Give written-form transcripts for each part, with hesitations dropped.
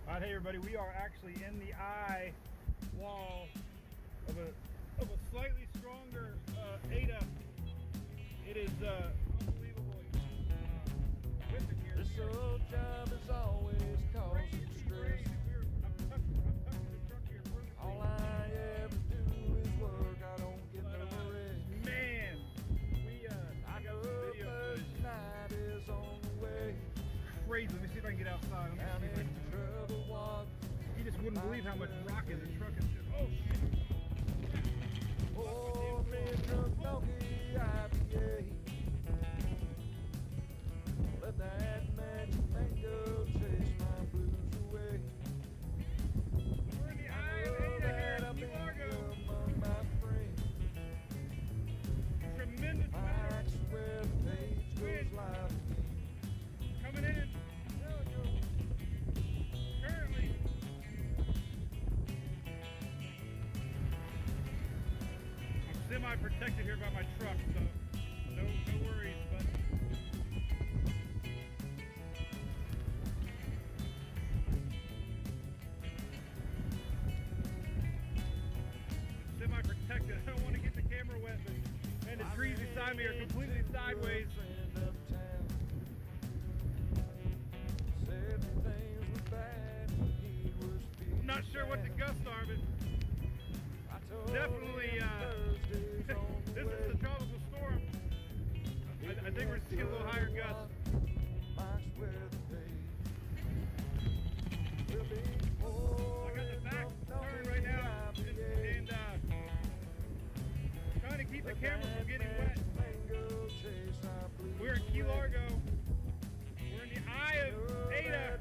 Alright, hey everybody, we are actually in the eye wall of a slightly stronger Ada. It is unbelievable. Whipping here. This old job is always causing stress. I'm touching the truck here. All I ever do is work. I don't get no rest. Man, I got some video footage. Night is on the way. Crazy. Let me see if I can get outside. Down in trouble water. You just wouldn't believe how much rock in the truck is. Oh shit. Oh, man, drunk donkey IPA. Let that magic mango chase my blues away. We're in the eye of Ada here in Key Largo. Among my friends. Tremendous I weather. swear the page goes live again. Coming in. Currently. I'm semi-protected here by my truck, so no worries, but semi-protected. I don't want to get the camera wet, but man, the trees beside me are completely sideways. I'm not sure what the gusts are, but definitely this is the tropical storm. I think we're seeing a little higher gusts. I got the back turned right now and trying to keep the camera from getting wet. We're in Key Largo. We're in the eye of Ada.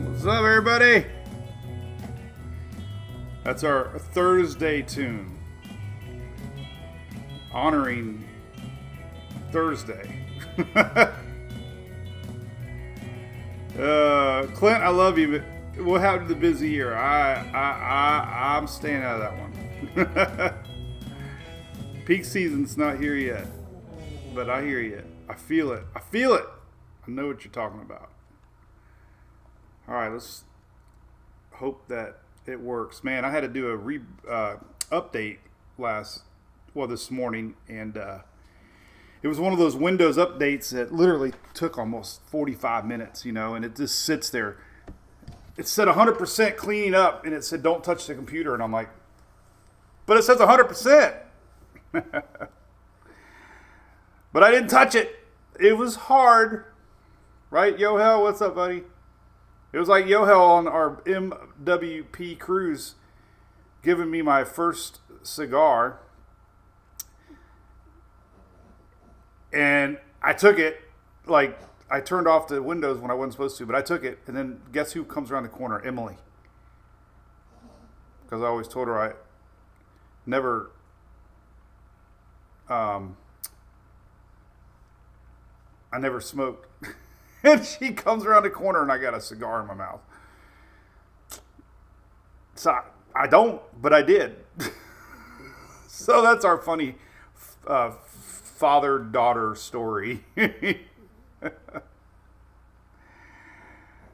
What's up, everybody? That's our Thursday tune, honoring Thursday. Clint, I love you, but what happened to the busy year? I'm staying out of that one. Peak season's not here yet, but I hear you. I feel it. I know what you're talking about. All right, let's hope that it works. Man, I had to do a update this morning, and it was one of those Windows updates that literally took almost 45 minutes, and it just sits there. It said 100% cleaning up, and it said don't touch the computer, and I'm like, but it says 100%. But I didn't touch it. It was hard, right, Yohel? What's up, buddy? It was like Yohel on our MWP cruise giving me my first cigar. And I took it, like, I turned off the windows when I wasn't supposed to, but I took it. And then guess who comes around the corner? Emily. Because I always told her I never... I never smoked. And she comes around the corner and I got a cigar in my mouth. So I don't, but I did. So that's our funny father-daughter story.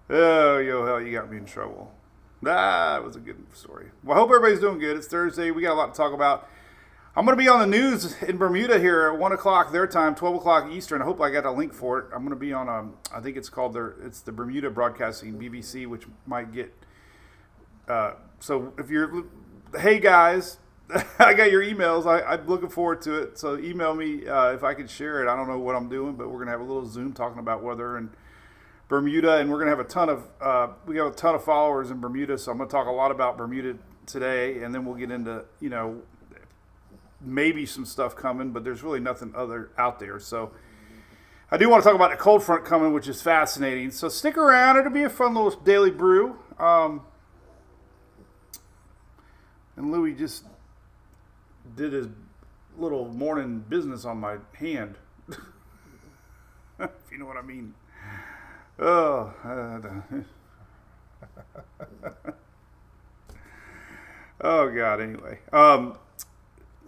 Oh, Yohel, you got me in trouble. That was a good story. Well, I hope everybody's doing good. It's Thursday. We got a lot to talk about. I'm going to be on the news in Bermuda here at 1 o'clock their time, 12 o'clock Eastern. I hope I got a link for it. I'm going to be on, I think it's called, it's the Bermuda Broadcasting, BBC, which might get, so if you're, hey guys, I got your emails. I'm looking forward to it. So email me if I can share it. I don't know what I'm doing, but we're going to have a little Zoom talking about weather in Bermuda. And we're going to have we have a ton of followers in Bermuda. So I'm going to talk a lot about Bermuda today. And then we'll get into, maybe some stuff coming, but there's really nothing other out there. So I do want to talk about the cold front coming, which is fascinating. So stick around. It'll be a fun little daily brew. And Louis just did his little morning business on my hand. If you know what I mean. Oh, Oh God. Anyway,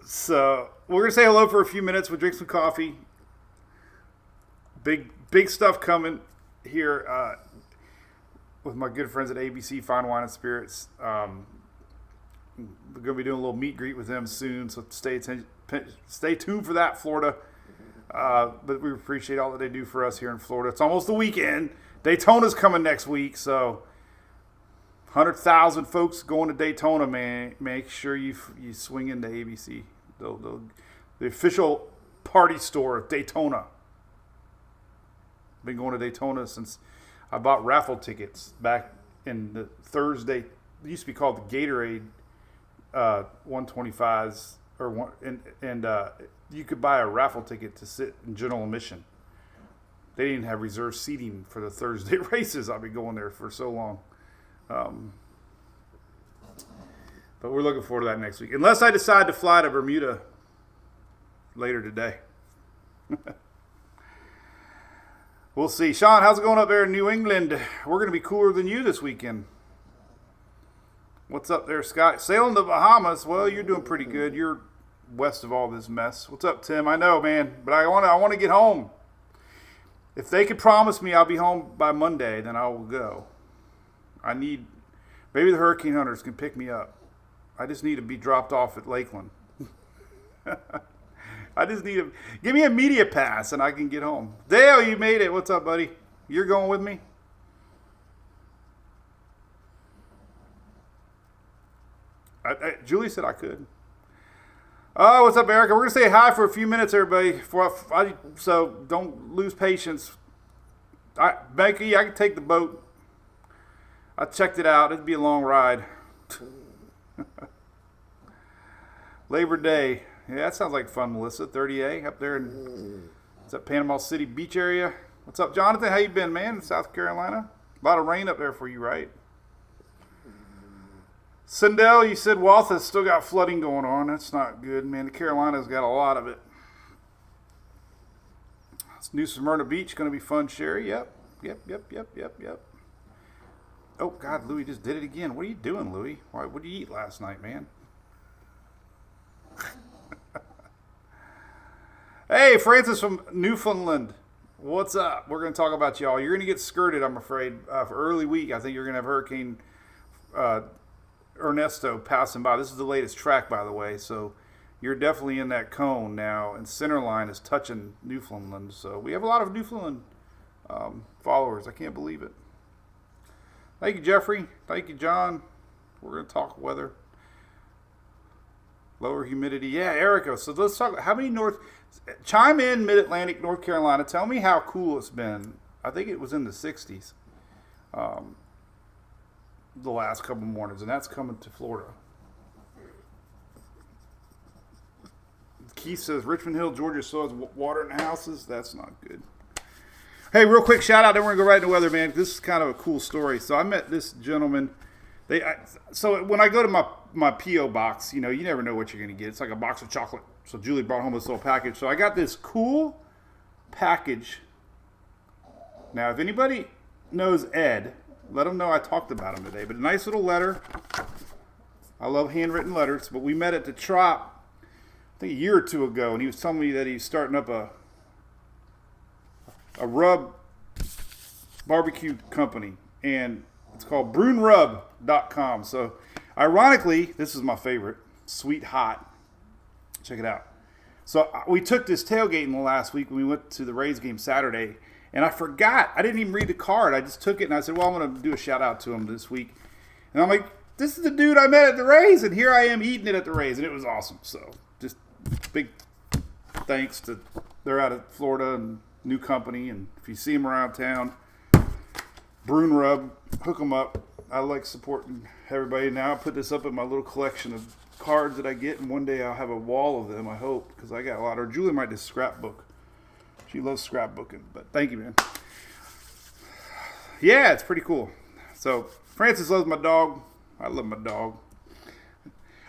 so we're gonna say hello for a few minutes. We'll drink some coffee. Big stuff coming here with my good friends at ABC Fine Wine and Spirits. We're gonna be doing a little meet greet with them soon, so stay tuned for that, Florida. But we appreciate all that they do for us here in Florida. It's almost the weekend. Daytona's coming next week, so 100,000 folks going to Daytona, man. Make sure you swing into ABC, the official party store at Daytona. Been going to Daytona since I bought raffle tickets back in the Thursday. It used to be called the Gatorade 125s, and you could buy a raffle ticket to sit in general admission. They didn't have reserved seating for the Thursday races. I've been going there for so long. But we're looking forward to that next week. Unless I decide to fly to Bermuda later today. We'll see. Sean, how's it going up there in New England? We're going to be cooler than you this weekend. What's up there, Scott? Sailing the Bahamas. Well, you're doing pretty good. You're west of all this mess. What's up, Tim? I know, man, but I want to get home. If they could promise me I'll be home by Monday, then I will go. Maybe the Hurricane Hunters can pick me up. I just need to be dropped off at Lakeland. I just need give me a media pass and I can get home. Dale, you made it. What's up, buddy? You're going with me? Julie said I could. Oh, what's up, Erica? We're going to say hi for a few minutes, everybody. So don't lose patience. Becky, I can take the boat. I checked it out. It'd be a long ride. Labor Day. Yeah, that sounds like fun, Melissa. 30A up there in Panama City Beach area. What's up, Jonathan? How you been, man? In South Carolina? A lot of rain up there for you, right? Sindel, you said Waltha's still got flooding going on. That's not good, man. The Carolinas got a lot of it. It's New Smyrna Beach going to be fun, Sherry. Yep. Oh, God, Louis just did it again. What are you doing, Louis? What did you eat last night, man? Hey, Francis from Newfoundland. What's up? We're going to talk about y'all. You're going to get skirted, I'm afraid, for early week. I think you're going to have Hurricane Ernesto passing by. This is the latest track, by the way, so you're definitely in that cone now, and Centerline is touching Newfoundland. So we have a lot of Newfoundland followers. I can't believe it. Thank you, Jeffrey. Thank you, John. We're going to talk weather. Lower humidity. Yeah, Erica. So let's talk. How many chime in Mid-Atlantic, North Carolina. Tell me how cool it's been. I think it was in the 60s the last couple mornings, and that's coming to Florida. Keith says Richmond Hill, Georgia still has water in the houses. That's not good. Hey, real quick shout out. Then we're going to go right into weather, man. This is kind of a cool story. So I met this gentleman. So when I go to my P.O. box, you never know what you're going to get. It's like a box of chocolate. So Julie brought home this little package. So I got this cool package. Now, if anybody knows Ed, let him know I talked about him today. But a nice little letter. I love handwritten letters. But we met at the Trop, I think a year or two ago, and he was telling me that he's starting up a rub barbecue company. And it's called brewandrub.com. So, ironically, this is my favorite. Sweet Hot. Check it out. So, we took this tailgate in the last week when we went to the Rays game Saturday. And I forgot. I didn't even read the card. I just took it and I said, well, I'm going to do a shout out to him this week. And I'm like, this is the dude I met at the Rays. And here I am eating it at the Rays. And it was awesome. So, just big thanks to, they're out of Florida and new company. And if you see them around town, Brew and Rub, hook them up. I like supporting everybody. Now I put this up in my little collection of cards that I get, and one day I'll have a wall of them, I hope, because I got a lot. Or Julie might just scrapbook. She loves scrapbooking, but thank you, man. Yeah, it's pretty cool. So Francis loves my dog. I love my dog.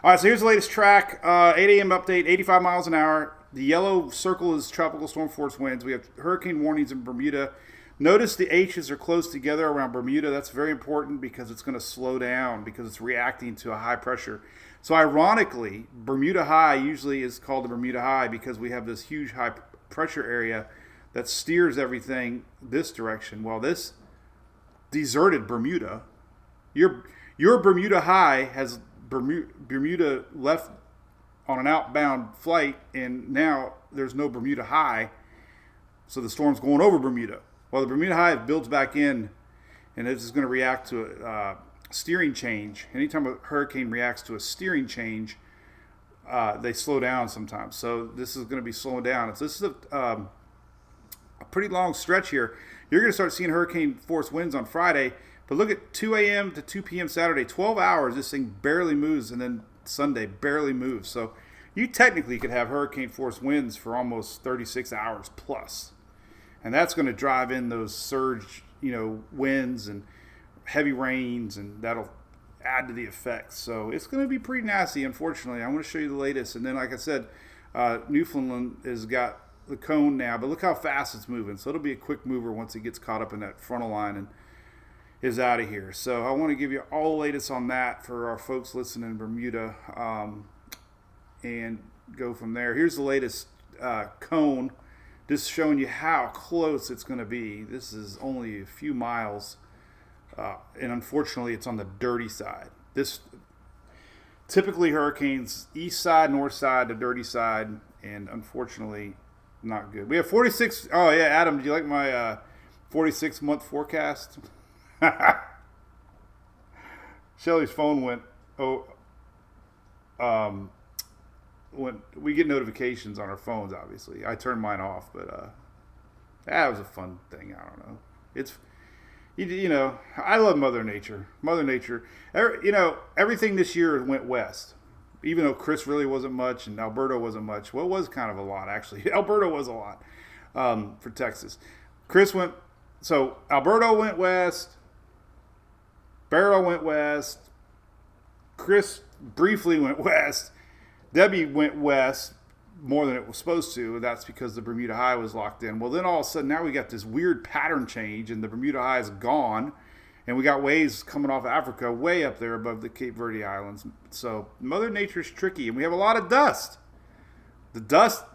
All right, so here's the latest track. 8 a.m. update, 85 miles an hour. The yellow circle is tropical storm force winds. We have hurricane warnings in Bermuda. Notice the H's are close together around Bermuda. That's very important because it's going to slow down because it's reacting to a high pressure. So ironically, Bermuda High usually is called the Bermuda High because we have this huge high pressure area that steers everything this direction. Well, this deserted Bermuda. Your Bermuda High has Bermuda left on an outbound flight, and now there's no Bermuda High, so the storm's going over Bermuda. Well, the Bermuda High builds back in, and this is going to react to a steering change. Anytime a hurricane reacts to a steering change, they slow down sometimes. So this is going to be slowing down. This is a pretty long stretch here. You're going to start seeing hurricane force winds on Friday, but look at 2 a.m. to 2 p.m. Saturday, 12 hours, this thing barely moves, and then Sunday barely moves. So you technically could have hurricane force winds for almost 36 hours plus. And that's going to drive in those surge, winds and heavy rains, and that'll add to the effects. So it's going to be pretty nasty, unfortunately. I'm going to show you the latest. And then, like I said, Newfoundland has got the cone now, but look how fast it's moving. So it'll be a quick mover once it gets caught up in that frontal line and is out of here. So I want to give you all the latest on that for our folks listening in Bermuda, and go from there. Here's the latest cone. Just showing you how close it's going to be. This is only a few miles, and unfortunately, it's on the dirty side. This typically hurricanes east side, north side, the dirty side, and unfortunately, not good. We have 46. Oh yeah, Adam, do you like my 46-month forecast? Shelly's phone went. When we get notifications on our phones, obviously I turned mine off, but that was a fun thing. I don't know. It's I love Mother Nature. Everything this year went west, even though Chris really wasn't much and Alberto wasn't much. Well, it was kind of a lot actually. Alberto was a lot for Texas. So Alberto went west. Barrow went west. Chris briefly went west. Debbie went west more than it was supposed to, and that's because the Bermuda High was locked in. Well, then all of a sudden, now we got this weird pattern change, and the Bermuda High is gone, and we got waves coming off Africa way up there above the Cape Verde Islands. So Mother Nature's tricky, and we have a lot of dust. The dust,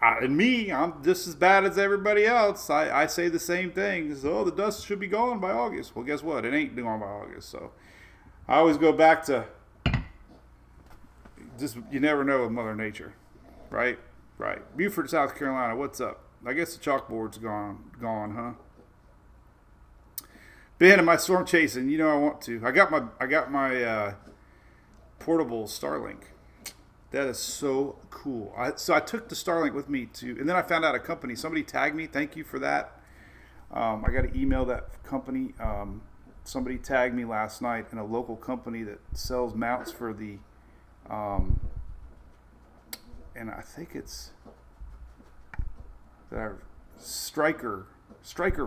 and me, I'm just as bad as everybody else. I say the same thing. The dust should be gone by August. Well, guess what? It ain't gone by August. So I always go back to, you never know with Mother Nature, right? Right. Beaufort, South Carolina, what's up? I guess the chalkboard's gone, huh? Ben, am I storm chasing? I want to. I got my portable Starlink. That is so cool. So I took the Starlink with me and then I found out a company. Somebody tagged me. Thank you for that. I got to email that company. Somebody tagged me last night in a local company that sells mounts for the. And I think it's the Striker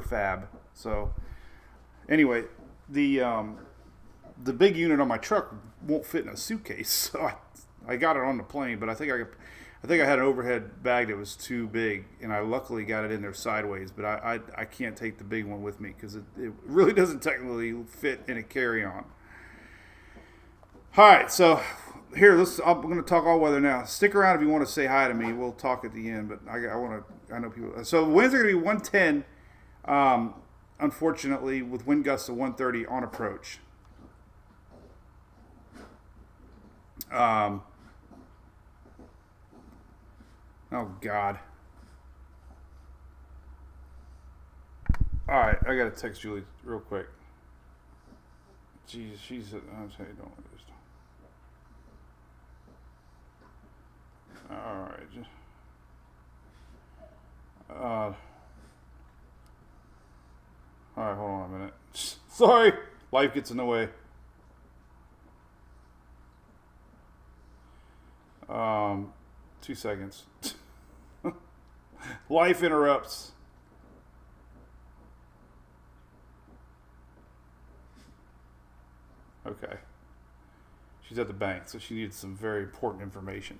Fab. So anyway, the big unit on my truck won't fit in a suitcase, so I got it on the plane. But I think I had an overhead bag that was too big, and I luckily got it in there sideways. But I can't take the big one with me because it really doesn't technically fit in a carry-on. All right, so. Here, I'm going to talk all weather now. Stick around if you want to say hi to me. We'll talk at the end, but I know people. So winds are going to be 110, unfortunately, with wind gusts of 130 on approach. Oh, God. All right, I got to text Julie real quick. Jeez, I'm saying don't want this. All right. All right, hold on a minute. Sorry, life gets in the way. 2 seconds. Life interrupts. Okay. She's at the bank, so she needs some very important information.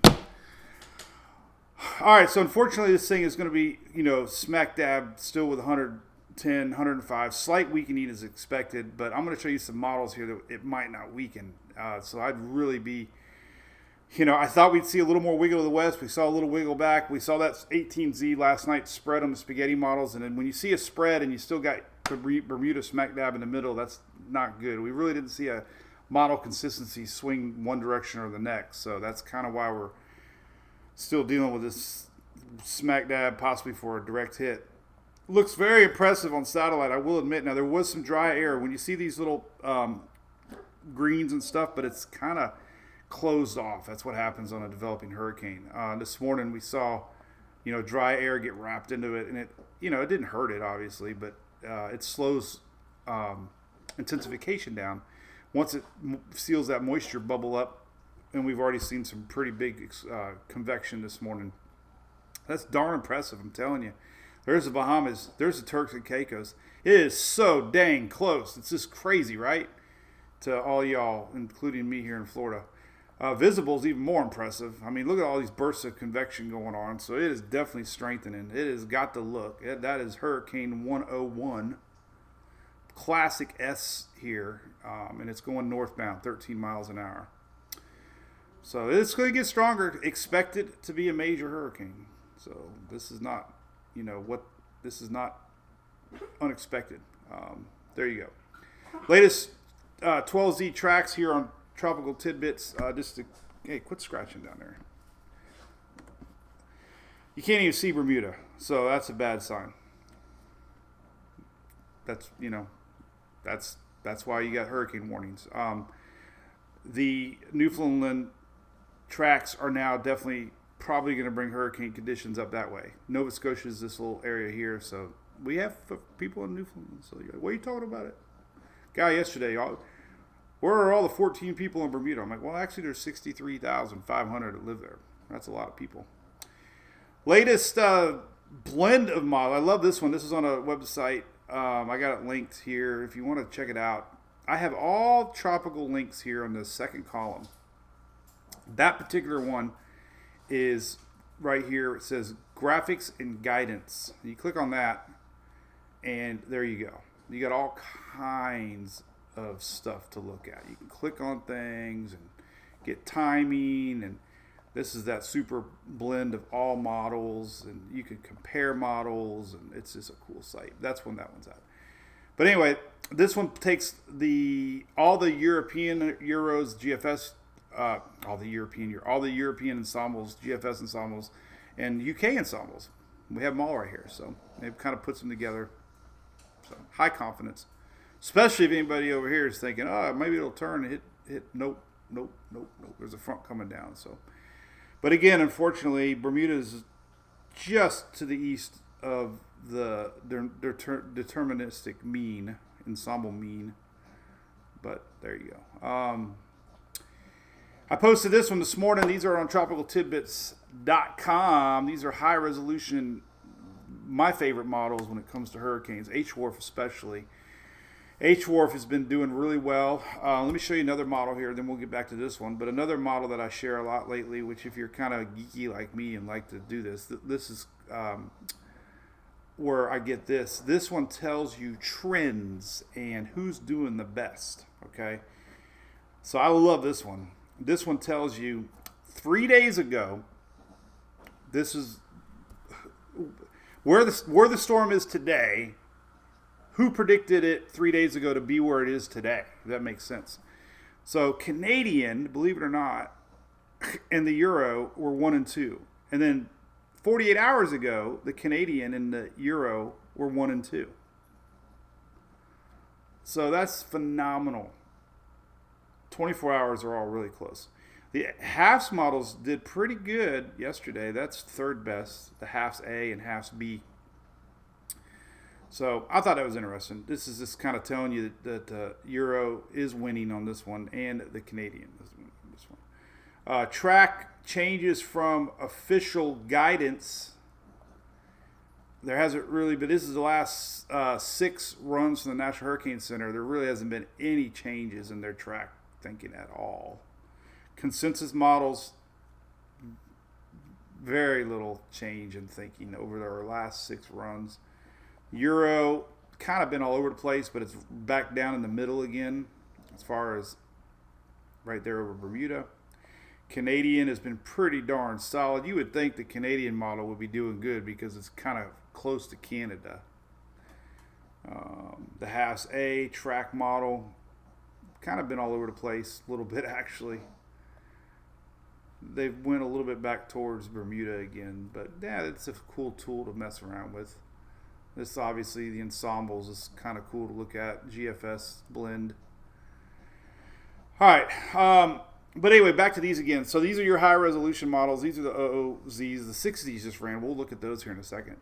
All right, so unfortunately this thing is going to be, smack dab still with 100 110, 105. Slight weakening is expected, but I'm going to show you some models here that it might not weaken. So I'd really be, I thought we'd see a little more wiggle to the west. We saw a little wiggle back. We saw that 18Z last night spread on the spaghetti models. And then when you see a spread and you still got Bermuda smack dab in the middle, that's not good. We really didn't see a model consistency swing one direction or the next. So that's kind of why we're still dealing with this smack dab possibly for a direct hit. Looks very impressive on satellite, I will admit. Now, there was some dry air. When you see these little greens and stuff, but it's kind of closed off. That's what happens on a developing hurricane. This morning we saw, dry air get wrapped into it, and it didn't hurt it, obviously, but it slows intensification down. Once it seals that moisture bubble up, and we've already seen some pretty big convection this morning. That's darn impressive, I'm telling you. There's the Bahamas. There's the Turks and Caicos. It is so dang close. It's just crazy, right? To all y'all, including me here in Florida. Visible is even more impressive. I mean, look at all these bursts of convection going on. So it is definitely strengthening. It has got to look. That is Hurricane 101. Classic S here. And it's going northbound, 13 miles an hour. So it's going to get stronger. Expect it to be a major hurricane. So this is not, this is not unexpected. There you go. Latest 12Z tracks here on Tropical Tidbits. Hey, quit scratching down there. You can't even see Bermuda, so that's a bad sign. That's why you got hurricane warnings. The Newfoundland tracks are now definitely probably going to bring hurricane conditions up that way. Nova Scotia is this little area here, so we have people in Newfoundland. So you're like, what are you talking about it? Guy yesterday, where are all the 14 people in Bermuda? I'm like, well, actually, there's 63,500 that live there. That's a lot of people. Latest blend of model. I love this one. This is on a website. I got it linked here if you want to check it out. I have all tropical links here on the second column. That particular one is right here. It says graphics and guidance. You click on that, and there you go. You got all kinds of stuff to look at. You can click on things and get timing, and this is that super blend of all models, and you can compare models, and it's just a cool site. That's when that one's at. But anyway, this one takes all the European Euros, GFS, all the European ensembles, GFS ensembles, and UK ensembles. We have them all right here, so it kind of puts them together. So high confidence, especially if anybody over here is thinking, maybe it'll turn and hit. Nope. There's a front coming down. So, but again, unfortunately, Bermuda is just to the east of their deterministic mean, ensemble mean. But there you go. I posted this one this morning. These are on tropicaltidbits.com. These are high resolution, my favorite models when it comes to hurricanes, H-Wharf especially. H-Wharf has been doing really well. Let me show you another model here, then we'll get back to this one. But another model that I share a lot lately, which if you're kind of geeky like me and like to do this, this is where I get this. This one tells you trends and who's doing the best, okay? So I love this one. This one tells you 3 days ago, this is where the storm is today. Who predicted it 3 days ago to be where it is today? If that makes sense. So Canadian, believe it or not, and the Euro were 1 and 2. And then 48 hours ago, the Canadian and the Euro were 1 and 2. So that's phenomenal. 24 hours are all really close. The halves models did pretty good yesterday. That's third best. The halves A and halves B. So I thought that was interesting. This is just kind of telling you that Euro is winning on this one, and the Canadian is winning on this one. Track changes from official guidance. There hasn't really, but this is the last 6 runs from the National Hurricane Center. There really hasn't been any changes in their track thinking at all. Consensus models, very little change in thinking over our last 6 runs. Euro kind of been all over the place, but it's back down in the middle again as far as right there over Bermuda. Canadian has been pretty darn solid. You would think the Canadian model would be doing good because it's kind of close to Canada. The Haas A track model kind of been all over the place a little bit actually. They've went a little bit back towards Bermuda again, but yeah, it's a cool tool to mess around with. This obviously the ensembles is kind of cool to look at. GFS blend. All right, but anyway, back to these again. So these are your high resolution models. These are the OOZs. The 60s just ran. We'll look at those here in a second.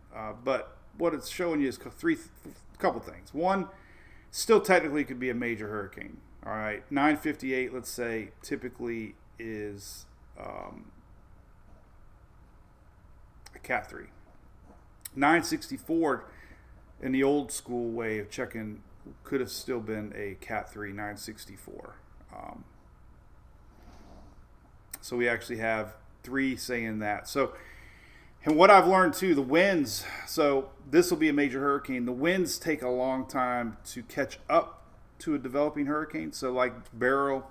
But what it's showing you is couple things. One, still technically could be a major hurricane. All right, 958, let's say, typically is a Cat 3. 964, in the old school way of checking, could have still been a Cat 3 964. So we actually have 3 saying that. So, and what I've learned too, the winds, so this will be a major hurricane. The winds take a long time to catch up to a developing hurricane. So like Beryl,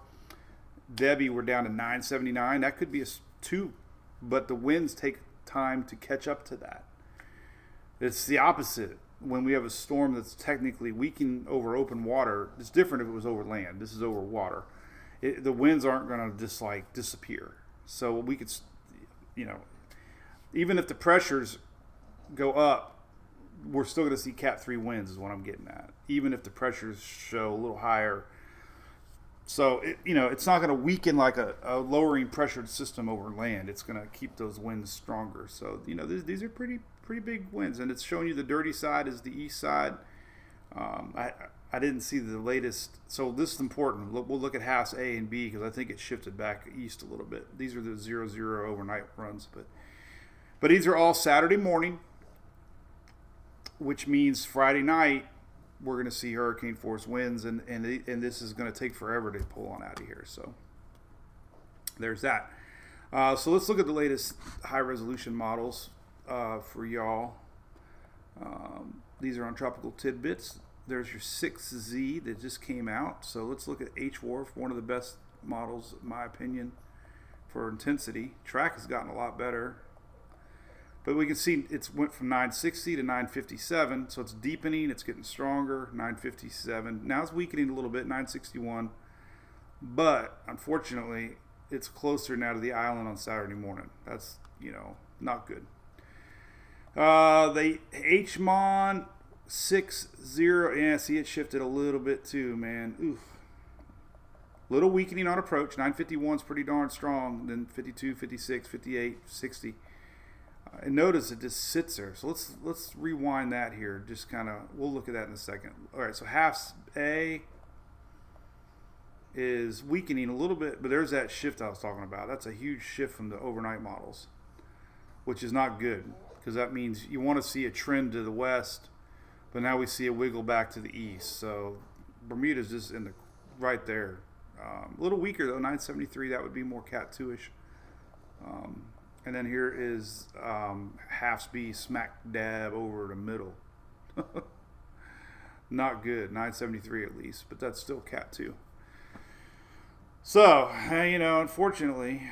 Debbie were down to 979. That could be a 2, but the winds take time to catch up to that. It's the opposite. When we have a storm that's technically weakened over open water, it's different if it was over land. This is over water. The winds aren't going to just like disappear. So we could, you know, even if the pressures go up, we're still going to see Cat 3 winds is what I'm getting at. Even if the pressures show a little higher. So, it's not going to weaken like a lowering pressured system over land. It's going to keep those winds stronger. So, these are pretty big winds. And it's showing you the dirty side is the east side. I didn't see the latest. So this is important. We'll look at Haas A and B because I think it shifted back east a little bit. These are the 0-0 overnight runs. But these are all Saturday morning, which means Friday night we're going to see hurricane force winds, and this is going to take forever to pull on out of here. So there's that. So let's look at the latest high resolution models for y'all. These are on Tropical Tidbits. There's your 6Z that just came out. So let's look at H-Wharf, one of the best models, in my opinion, for intensity. Track has gotten a lot better. But we can see it's went from 960 to 957, so it's deepening, it's getting stronger, 957. Now it's weakening a little bit, 961. But, unfortunately, it's closer now to the island on Saturday morning. That's, not good. The HMON 60, yeah, see it shifted a little bit too, man. Oof. Little weakening on approach. 951 is pretty darn strong. Then 52, 56, 58, 60. And notice it just sits there. So let's rewind that here. Just kind of, we'll look at that in a second. All right, so Haas A is weakening a little bit, but there's that shift I was talking about. That's a huge shift from the overnight models, which is not good because that means you want to see a trend to the west, but now we see a wiggle back to the east. So Bermuda's just in the right there. A little weaker though, 973. That would be more Cat 2-ish. And then here is Haas B smack dab over the middle. Not good, 973 at least, but that's still Cat 2. So, unfortunately,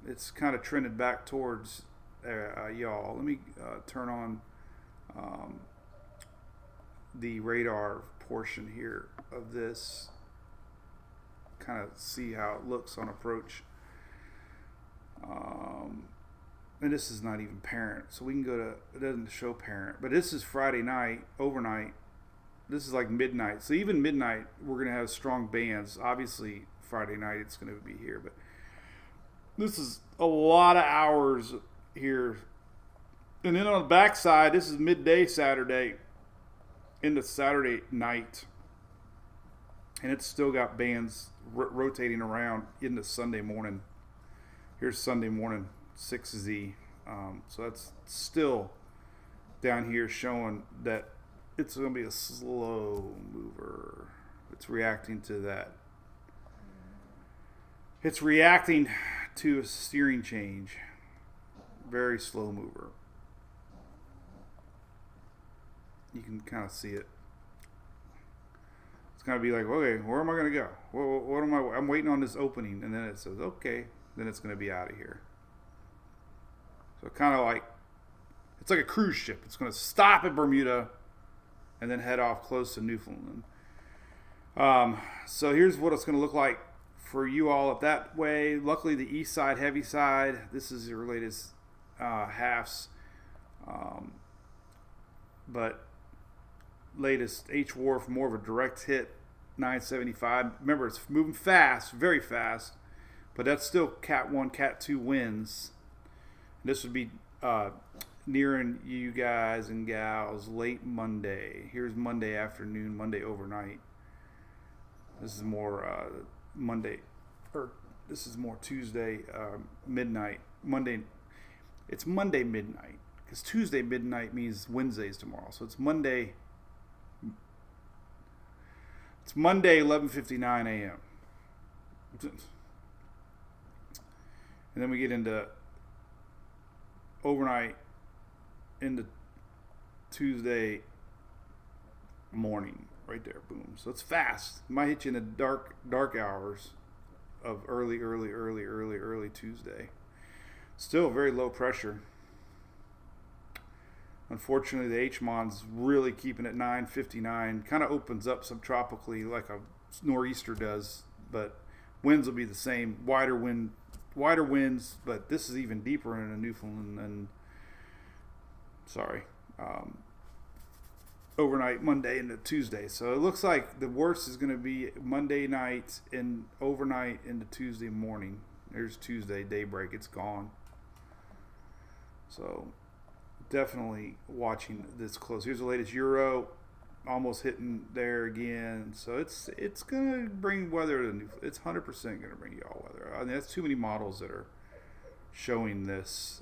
it's kind of trended back towards y'all. Let me turn on the radar portion here of this. Kind of see how it looks on approach. And this is not even parent, so we can go to, it doesn't show parent, but this is Friday night, overnight. This is like midnight, so even midnight we're going to have strong bands. Obviously Friday night it's going to be here, but this is a lot of hours here. And then on the back side, this is midday Saturday into Saturday night, and it's still got bands rotating around into Sunday morning. Here's Sunday morning 6Z. So that's still down here showing that it's going to be a slow mover. It's reacting to that. It's reacting to a steering change. Very slow mover. You can kind of see it. It's going to be like, okay, where am I going to go? What am I? I'm waiting on this opening, and then it says, okay, then it's going to be out of here. So kind of like, it's like a cruise ship. It's going to stop at Bermuda and then head off close to Newfoundland. So here's what it's going to look like for you all up that way. Luckily, the east side, heavy side, this is your latest halves. But latest H Wharf, more of a direct hit, 975. Remember, it's moving fast, very fast, but that's still Cat 1, Cat 2 winds. This would be nearing you guys and gals late Monday. Here's Monday afternoon, Monday overnight. This is more Monday, or this is more Tuesday midnight. Monday, it's Monday midnight, because Tuesday midnight means Wednesday's tomorrow. So it's Monday. It's Monday, 11:59 a.m. And then we get into overnight into Tuesday morning, right there, boom. So it's fast. It might hit you in the dark hours of early Tuesday. Still very low pressure. Unfortunately, the H-Mon's really keeping it 959. Kind of opens up subtropically like a nor'easter does, but winds will be the same. Wider winds, but this is even deeper into Newfoundland than, overnight Monday into Tuesday. So it looks like the worst is going to be Monday night and overnight into Tuesday morning. There's Tuesday daybreak. It's gone. So definitely watching this close. Here's the latest Euro, almost hitting there again. So it's gonna bring weather to it's 100% gonna bring y'all weather. I mean, that's too many models that are showing this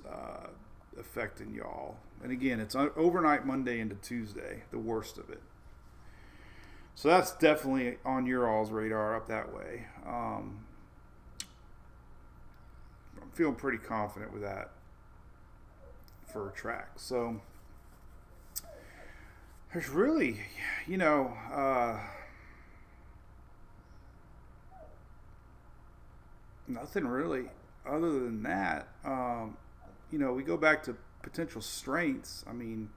affecting y'all. And again, it's overnight Monday into Tuesday, the worst of it. So that's definitely on your all's radar up that way. I'm feeling pretty confident with that for a track. So there's really, nothing really other than that. We go back to potential strengths. I mean,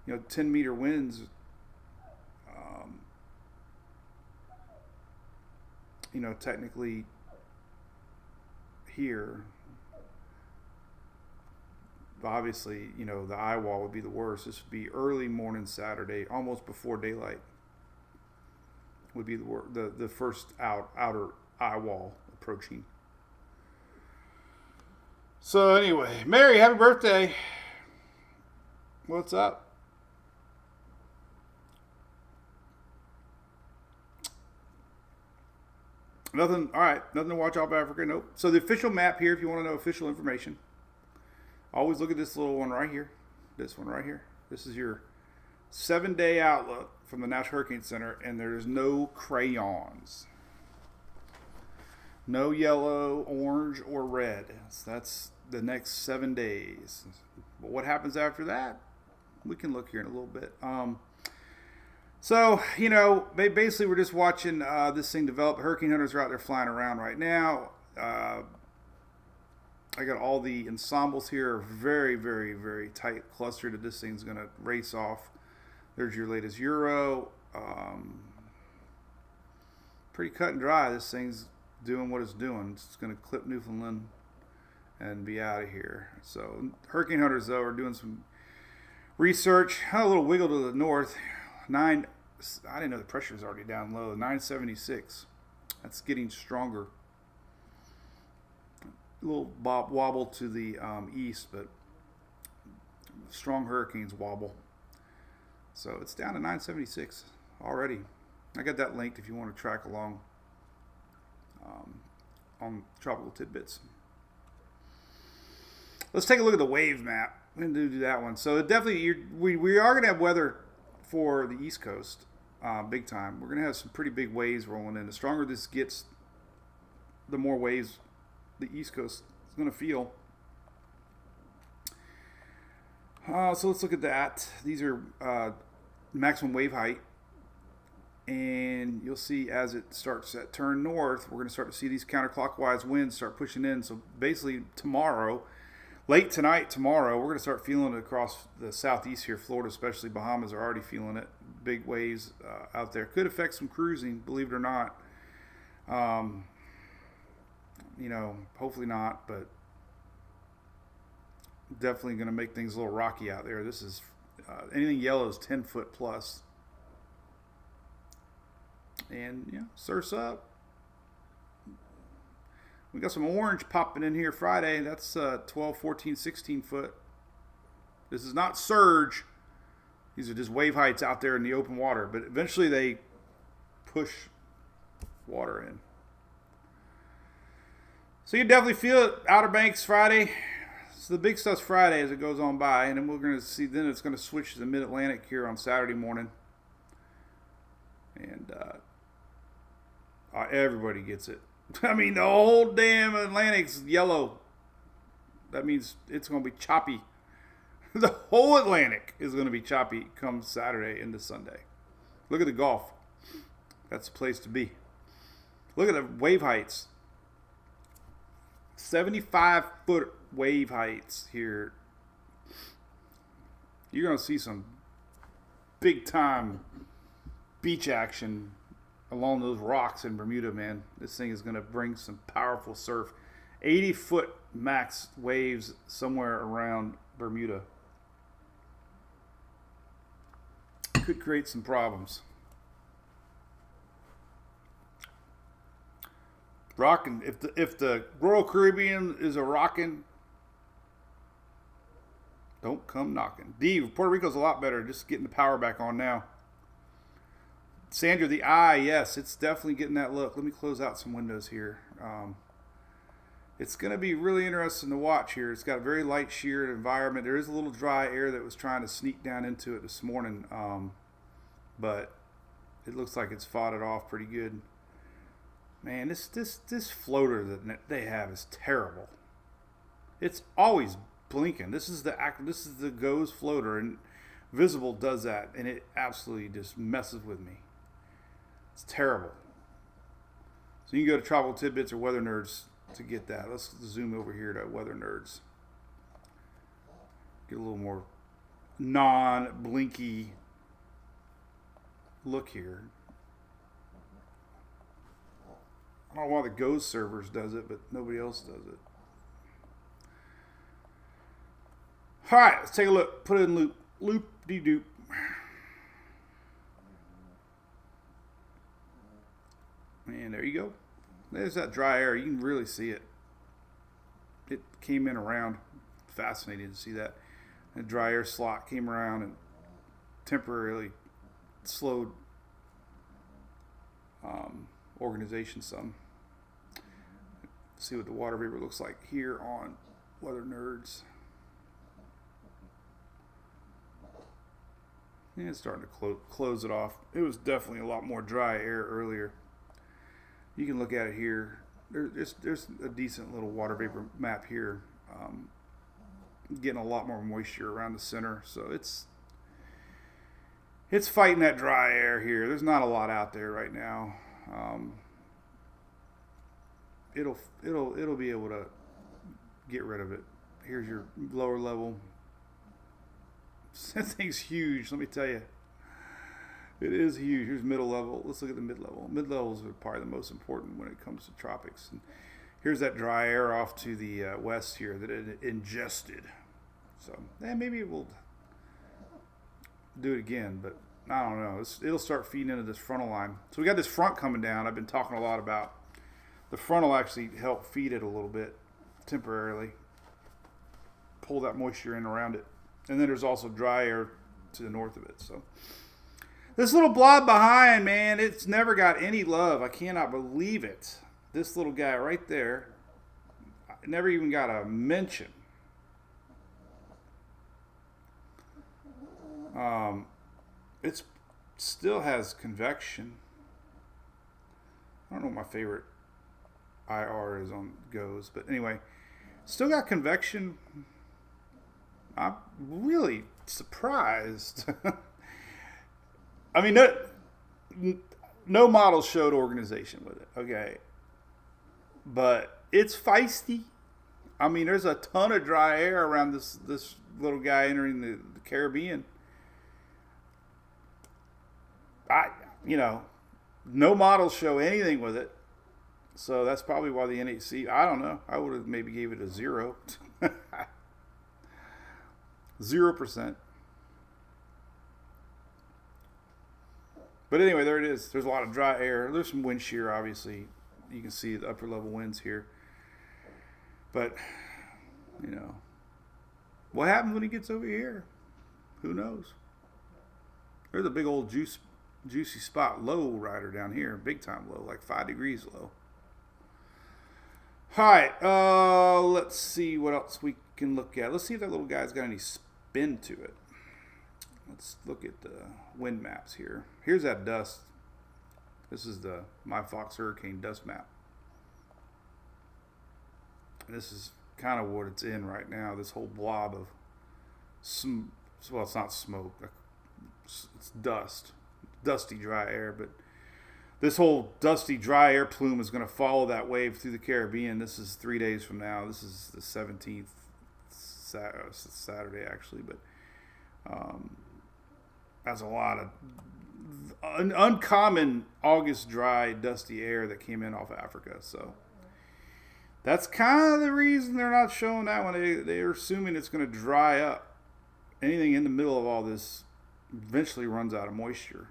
10-meter winds, technically here, obviously, the eye wall would be the worst. This would be early morning Saturday, almost before daylight, would be the first outer eye wall approaching. So anyway, Mary, happy birthday. What's up? Nothing. All right, nothing to watch off Africa. Nope. So the official map here, if you want to know official information, always look at this little one right here. This one right here. This is your 7-day outlook from the National Hurricane Center, and there's no crayons. No yellow, orange, or red. So that's the next 7 days. But what happens after that? We can look here in a little bit. So, basically we're just watching this thing develop. Hurricane hunters are out there flying around right now. I got all the ensembles here, very, very, very tight clustered that this thing's going to race off. There's your latest Euro. Pretty cut and dry. This thing's doing what it's doing. It's going to clip Newfoundland and be out of here. So hurricane hunters, though, are doing some research. Had a little wiggle to the north. I didn't know the pressure was already down low. 976. That's getting stronger. A little wobble to the east, but strong hurricanes wobble. So it's down to 976 already. I got that linked if you want to track along on Tropical Tidbits. Let's take a look at the wave map. We're going to do that one. So definitely, we are going to have weather for the East Coast, big time. We're going to have some pretty big waves rolling in. The stronger this gets, the more waves the East Coast is going to feel. So let's look at that. These are maximum wave height. And you'll see as it starts to turn north, we're going to start to see these counterclockwise winds start pushing in. So basically tomorrow, late tonight, tomorrow, we're going to start feeling it across the southeast here. Florida, especially Bahamas, are already feeling it. Big waves out there. Could affect some cruising, believe it or not. Hopefully not, but definitely going to make things a little rocky out there. This is anything yellow is 10 foot plus. And surf's up. We got some orange popping in here Friday. That's 12, 14, 16 foot. This is not surge. These are just wave heights out there in the open water. But eventually they push water in. So you definitely feel it. Outer Banks Friday. So the big stuff's Friday as it goes on by. And then we're going to see, then it's going to switch to the mid-Atlantic here on Saturday morning. And everybody gets it. I mean, the whole damn Atlantic's yellow. That means it's going to be choppy. The whole Atlantic is going to be choppy come Saturday into Sunday. Look at the Gulf. That's the place to be. Look at the wave heights. 75-foot wave heights here. You're going to see some big-time beach action along those rocks in Bermuda, man. This thing is going to bring some powerful surf. 80-foot max waves somewhere around Bermuda. Could create some problems. Rocking. If the Royal Caribbean is a rocking, don't come knocking. Puerto Rico's a lot better. Just getting the power back on now. Sandra, the eye, yes, it's definitely getting that look. Let me close out some windows here. It's going to be really interesting to watch here. It's got a very light sheared environment. There is a little dry air that was trying to sneak down into it this morning, but it looks like it's fought it off pretty good. Man, this floater that they have is terrible. It's always blinking. This is the Goes floater, and Visible does that, and it absolutely just messes with me. It's terrible. So you can go to Tropical Tidbits or Weather Nerds to get that. Let's zoom over here to Weather Nerds. Get a little more non-blinky look here. I don't know why the Goes servers does it, but nobody else does it. All right, let's take a look. Put it in loop. Loop-de-doop. And there you go. There's that dry air. You can really see it. It came in around. Fascinating to see that. A dry air slot came around and temporarily slowed organization some. Let's see what the water vapor looks like here on Weather Nerds. Yeah, it's starting to close it off. It was definitely a lot more dry air earlier. You can look at it here. There's a decent little water vapor map here. Getting a lot more moisture around the center, so it's fighting that dry air here. There's not a lot out there right now. It'll be able to get rid of it. Here's your lower level. That thing's huge, let me tell you. It is huge. Here's middle level. Let's look at the mid level. Mid levels are probably the most important when it comes to tropics. And here's that dry air off to the west here that it ingested. So maybe it will do it again, but I don't know. It'll start feeding into this frontal line. So we got this front coming down. I've been talking a lot about the front will actually help feed it a little bit temporarily. Pull that moisture in around it. And then there's also dry air to the north of it. So this little blob behind, man, it's never got any love. I cannot believe it. This little guy right there never even got a mention. It still has convection. I don't know what my favorite IR is on Goes, but anyway, still got convection. I'm really surprised. I mean, no models showed organization with it, okay? But it's feisty. I mean, there's a ton of dry air around this little guy entering the Caribbean. No models show anything with it. So that's probably why the NHC, I don't know. I would have maybe gave it a 0. 0%. But anyway, there it is. There's a lot of dry air. There's some wind shear, obviously. You can see the upper level winds here. But, what happens when he gets over here? Who knows? There's a big old juicy spot low rider down here. Big time low, like 5 degrees low. All right, let's see what else we can look at. Let's see if that little guy's got any spin to it. Let's look at the wind maps here. Here's that dust. This is the My Fox Hurricane dust map. This is kind of what it's in right now. This whole blob of well, it's not smoke. It's dust. Dusty dry air, but this whole dusty dry air plume is going to follow that wave through the Caribbean. This is 3 days from now. This is the 17th, Saturday actually, but that's a lot of uncommon August dry dusty air that came in off Africa. So that's kind of the reason they're not showing that one. They're assuming it's going to dry up. Anything in the middle of all this eventually runs out of moisture.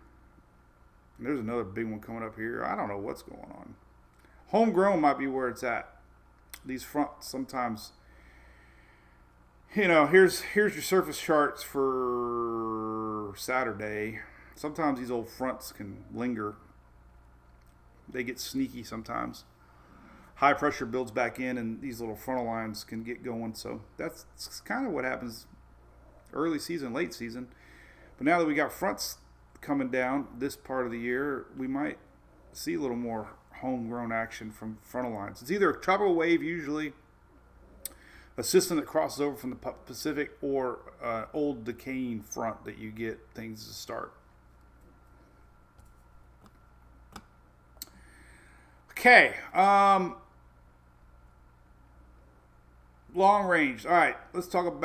And there's another big one coming up here. I don't know what's going on. Homegrown might be where it's at. These fronts sometimes, here's your surface charts for Saturday. Sometimes these old fronts can linger. They get sneaky sometimes. High pressure builds back in and these little frontal lines can get going. So that's kind of what happens early season, late season. But now that we got fronts coming down this part of the year, we might see a little more homegrown action from frontal lines. It's either a tropical wave, usually a system that crosses over from the Pacific, or old decaying front that you get things to start. Okay, long range. All right, let's look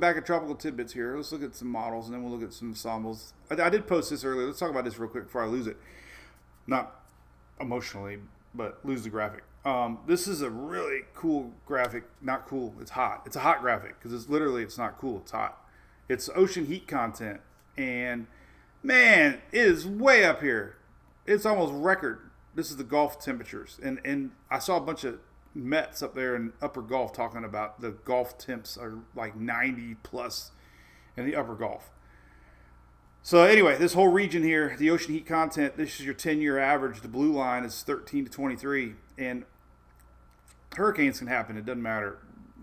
back at tropical tidbits here. Let's look at some models, and then we'll look at some ensembles. I did post this earlier. Let's talk about this real quick before I lose it. Not emotionally, but lose the graphic. This is a really cool graphic. Not cool. It's hot. It's a hot graphic because it's not cool. It's hot. It's ocean heat content. And, man, it is way up here. It's almost record. This is the Gulf temperatures. And I saw a bunch of Mets up there in upper Gulf talking about the Gulf temps are like 90 plus in the upper Gulf. So anyway, this whole region here, the ocean heat content, this is your 10-year average. The blue line is 13 to 23. And hurricanes can happen. It doesn't matter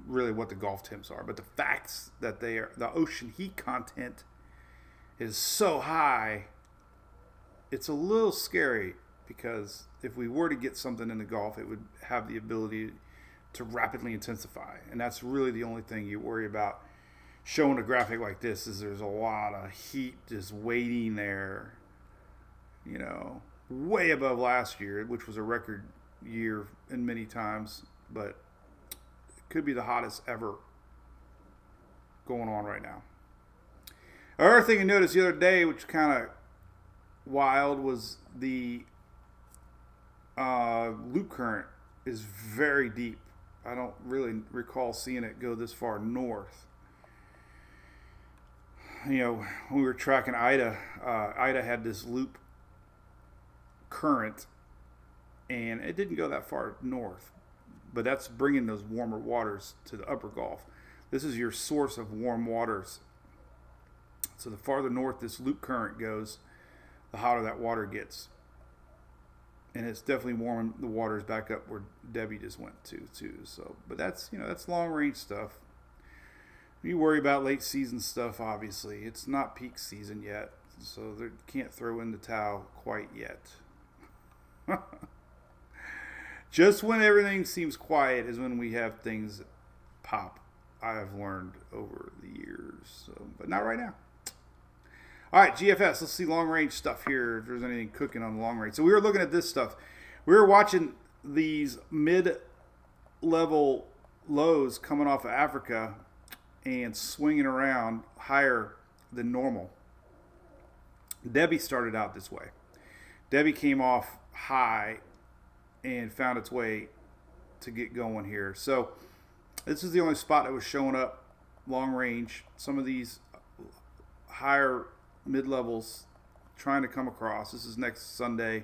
really what the Gulf temps are. But the facts that the ocean heat content is so high, it's a little scary. Because if we were to get something in the Gulf, it would have the ability to rapidly intensify. And that's really the only thing you worry about showing a graphic like this, is there's a lot of heat just waiting there, way above last year, which was a record year in many times. But it could be the hottest ever going on right now. Another thing I noticed the other day, which kind of wild, was the loop current is very deep. I don't really recall seeing it go this far north. When we were tracking Ida, Ida had this loop current, and it didn't go that far north. But that's bringing those warmer waters to the upper Gulf. This is your source of warm waters. So the farther north this loop current goes, the hotter that water gets. And it's definitely warming the waters back up where Debbie just went to too. So, but that's long range stuff. You worry about late season stuff. Obviously, it's not peak season yet, so they can't throw in the towel quite yet. Just when everything seems quiet is when we have things pop. I have learned over the years, so, but not right now. All right, GFS. Let's see long range stuff here. If there's anything cooking on the long range, so we were looking at this stuff. We were watching these mid-level lows coming off of Africa and swinging around higher than normal. Debbie started out this way. Debbie came off high and found its way to get going here. So this is the only spot that was showing up long range. Some of these higher mid-levels trying to come across. This is next Sunday.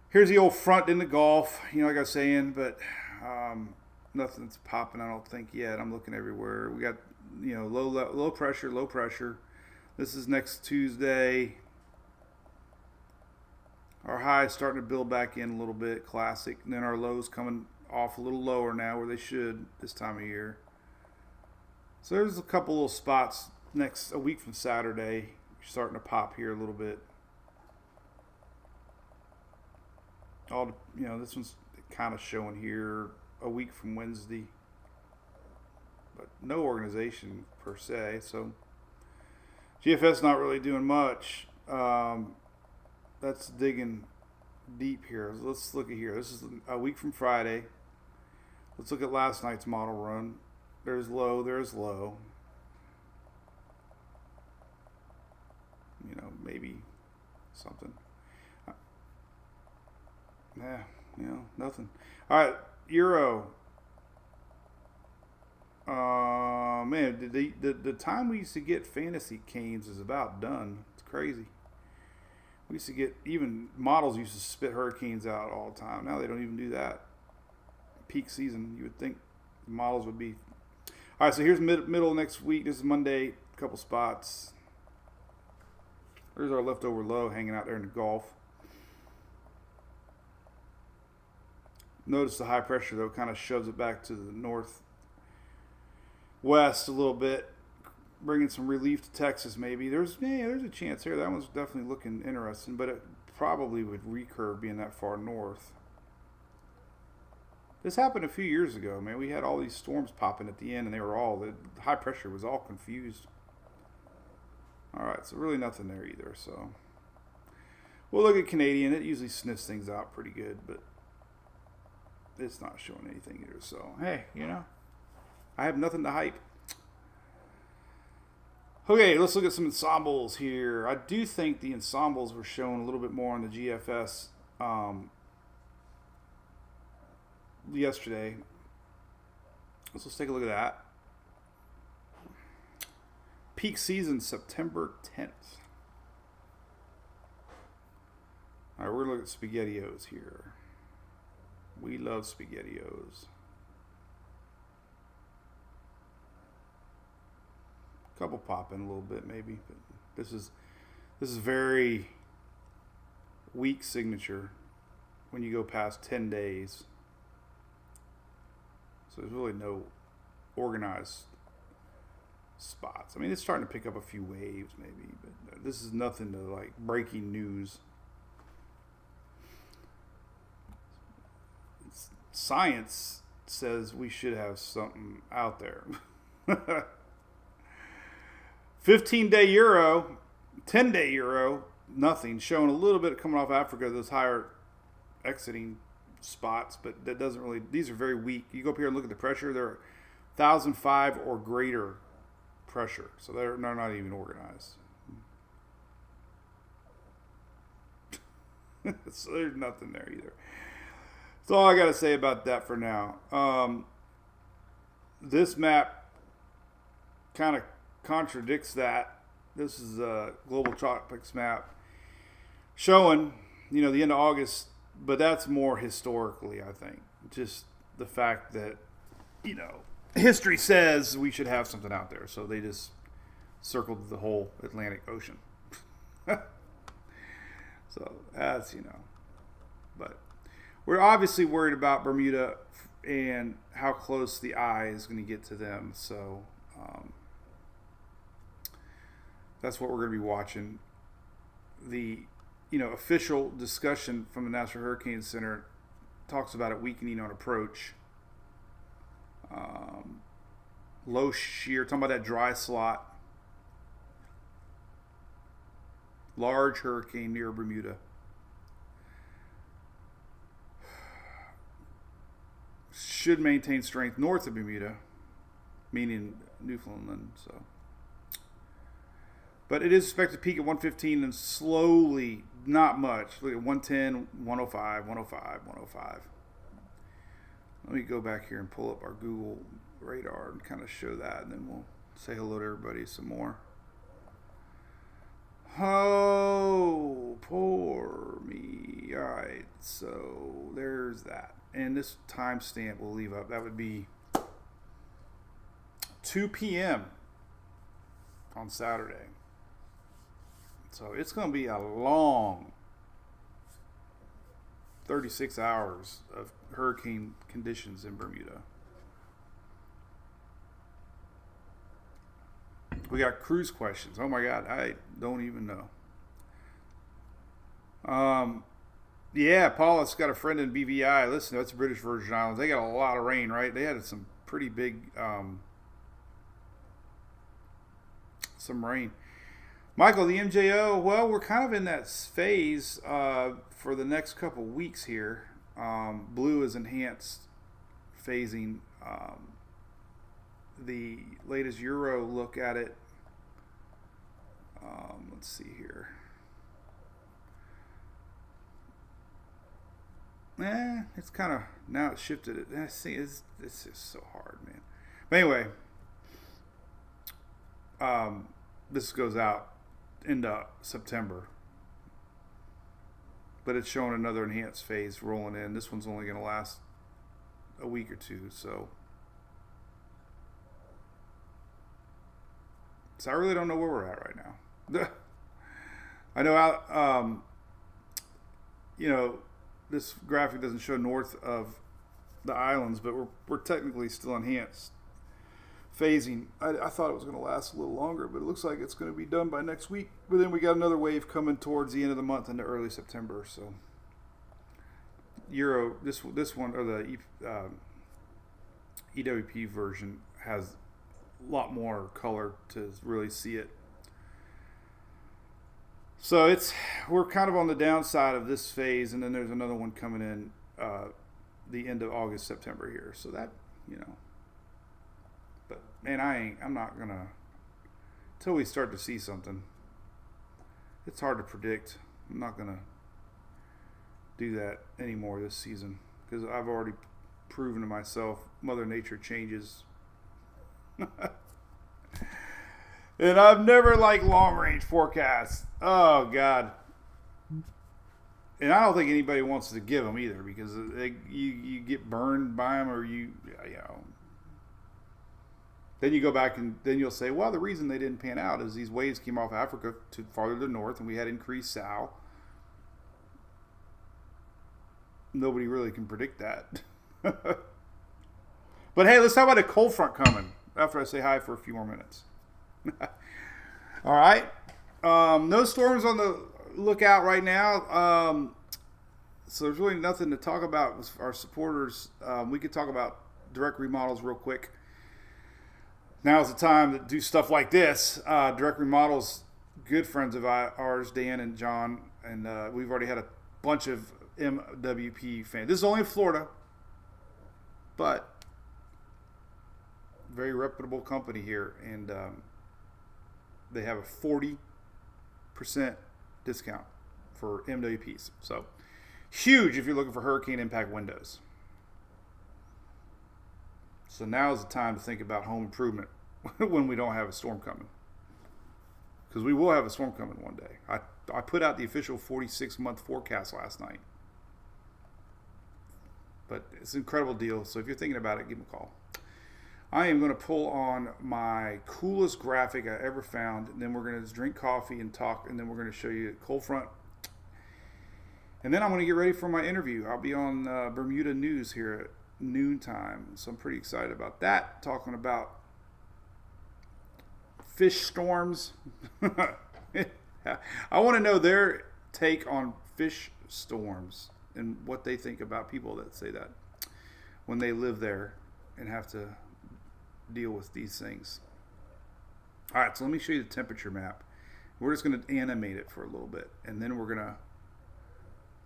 Here's the old front in the Gulf, like I was saying, but nothing's popping, I don't think, yet. I'm looking everywhere. We got, low pressure. This is next Tuesday. Our highs starting to build back in a little bit, classic. And then our lows coming off a little lower now, where they should this time of year. So there's a couple little spots a week from Saturday, starting to pop here a little bit. This one's kind of showing here a week from Wednesday, but no organization per se. So GFS not really doing much. That's digging deep here. Let's look at here. This is a week from Friday. Let's look at last night's model run. There's low. There's low. Maybe something. Nothing. All right, Euro. Man, the time we used to get fantasy canes is about done. It's crazy. We used to get, even models used to spit hurricanes out all the time. Now they don't even do that. Peak season, you would think the models would be. All right, so here's middle next week. This is Monday. A couple spots. There's our leftover low hanging out there in the Gulf. Notice the high pressure, though, kind of shoves it back to the northwest a little bit, bringing some relief to Texas maybe. There's a chance here. That one's definitely looking interesting, but it probably would recurve being that far north. This happened a few years ago, man. We had all these storms popping at the end, and the high pressure was all confused. All right, so really nothing there either. So we'll look at Canadian. It usually sniffs things out pretty good, but it's not showing anything either. So, hey, I have nothing to hype. Okay, let's look at some ensembles here. I do think the ensembles were shown a little bit more on the GFS yesterday. Let's take a look at that. Peak season, September 10th. All right, we're going to look at SpaghettiOs here. We love SpaghettiOs. Couple popping a little bit maybe, but this is very weak signature when you go past 10 days. So there's really no organized spots. I mean, it's starting to pick up a few waves maybe, but this is nothing to like breaking news. Science says we should have something out there. 15-day euro, 10-day euro, nothing. Showing a little bit coming off Africa, those higher exiting spots, but that doesn't really, these are very weak. You go up here and look at the pressure, they're 1,005 or greater pressure. So they're not even organized. So there's nothing there either. That's all I got to say about that for now. This map kind of contradicts that. This is a global tropics map showing, the end of August, but that's more historically, I think. Just the fact that, history says we should have something out there. So they just circled the whole Atlantic Ocean. So that's, but we're obviously worried about Bermuda and how close the eye is going to get to them. So that's what we're going to be watching. The official discussion from the National Hurricane Center talks about it weakening on approach. Low shear, talking about that dry slot. Large hurricane near Bermuda. Should maintain strength north of Bermuda, meaning Newfoundland. So, but it is expected to peak at 115 and slowly, not much. Look at 110, 105, 105, 105. Let me go back here and pull up our Google radar and kind of show that, and then we'll say hello to everybody some more. Oh, poor me. All right, so there's that. And this timestamp we'll leave up. That would be 2 p.m. on Saturday. So it's going to be a long 36 hours of hurricane conditions in Bermuda. We got cruise questions. Oh my God, I don't even know. Yeah, Paula's got a friend in BVI. Listen, that's British Virgin Islands. They got a lot of rain, right? They had some pretty big, some rain. Michael, the MJO, well, we're kind of in that phase for the next couple weeks here. Blue is enhanced phasing. The latest Euro look at it. Let's see here. It's kind of, now it's shifted it. See, it's just so hard, man. But anyway, this goes out into September, but it's showing another enhanced phase rolling in. This one's only going to last a week or two, so I really don't know where we're at right now. I know you know, this graphic doesn't show north of the islands, but we're technically still enhanced phasing. I thought it was going to last a little longer, but it looks like it's going to be done by next week. But then we got another wave coming towards the end of the month into early September. So Euro, this one, or the EWP version, has a lot more color to really see it. So we're kind of on the downside of this phase, and then there's another one coming in the end of August, September here. So that, you know, but man, I'm not gonna, until we start to see something. It's hard to predict. I'm not gonna do that anymore this season because I've already proven to myself Mother Nature changes. And I've never liked long-range forecasts. Oh, God. And I don't think anybody wants to give them either because you get burned by them, or you know. Then you go back and then you'll say, well, the reason they didn't pan out is these waves came off Africa to farther to the north, and we had increased sow. Nobody really can predict that. But hey, let's talk about a cold front coming after I say hi for a few more minutes. All right. No storms on the lookout right now. So there's really nothing to talk about with our supporters. We could talk about direct remodels real quick. Now's the time to do stuff like this. Direct remodels, good friends of ours, Dan and John, and we've already had a bunch of MWP fans. This is only in Florida, but very reputable company here, and they have a 40% discount for MWPs. So huge if you're looking for hurricane impact windows. So now is the time to think about home improvement when we don't have a storm coming, because we will have a storm coming one day. I put out the official 46-month forecast last night, but it's an incredible deal. So if you're thinking about it, give me a call. I am going to pull on my coolest graphic I ever found, and then we're going to just drink coffee and talk, and then we're going to show you cold front. And then I'm going to get ready for my interview. I'll be on Bermuda News here at noontime, so I'm pretty excited about that, talking about fish storms. I want to know their take on fish storms and what they think about people that say that when they live there. and have to deal with these things. All right, so let me show you the temperature map. We're just going to animate it for a little bit, and then we're going to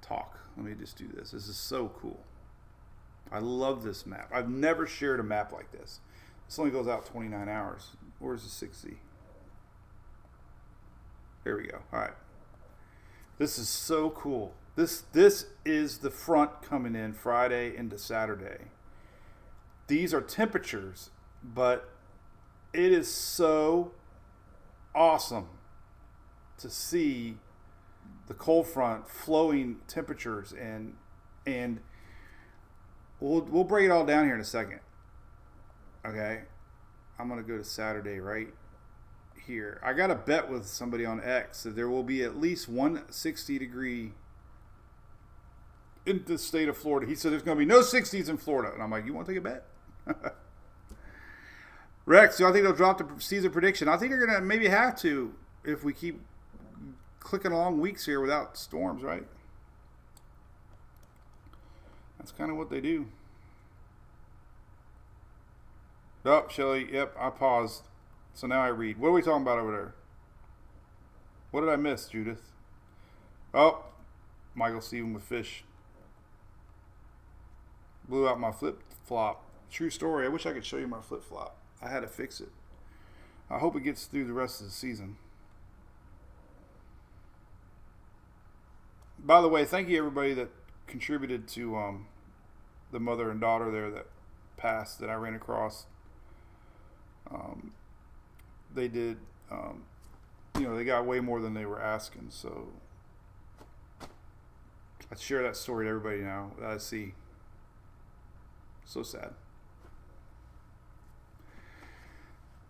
talk. Let me just do this. This is so cool. I love this map. I've never shared a map like this. This only goes out 29 hours. Where's the 60? There we go. All right. This is so cool. This is the front coming in Friday into Saturday. These are temperatures, but it is so awesome to see the cold front flowing temperatures, and we'll break it all down here in a second. Okay, I'm gonna go to Saturday right here. I got a bet with somebody on X that there will be at least 160-degree in the state of Florida. He said there's gonna be no 60s in Florida, and I'm like, you want to take a bet? Rex, do I think they'll drop the season prediction? I think they're gonna maybe have to if we keep clicking along weeks here without storms, right? That's kind of what they do. Oh, Shelly, yep, I paused. So now I read. What are we talking about over there? What did I miss, Judith? Oh, Michael Steven with fish. Blew out my flip-flop. True story. I wish I could show you my flip-flop. I had to fix it. I hope it gets through the rest of the season. By the way, thank you everybody that contributed to the mother and daughter there that passed that I ran across. They did, they got way more than they were asking. So I share that story to everybody now that I see. So sad.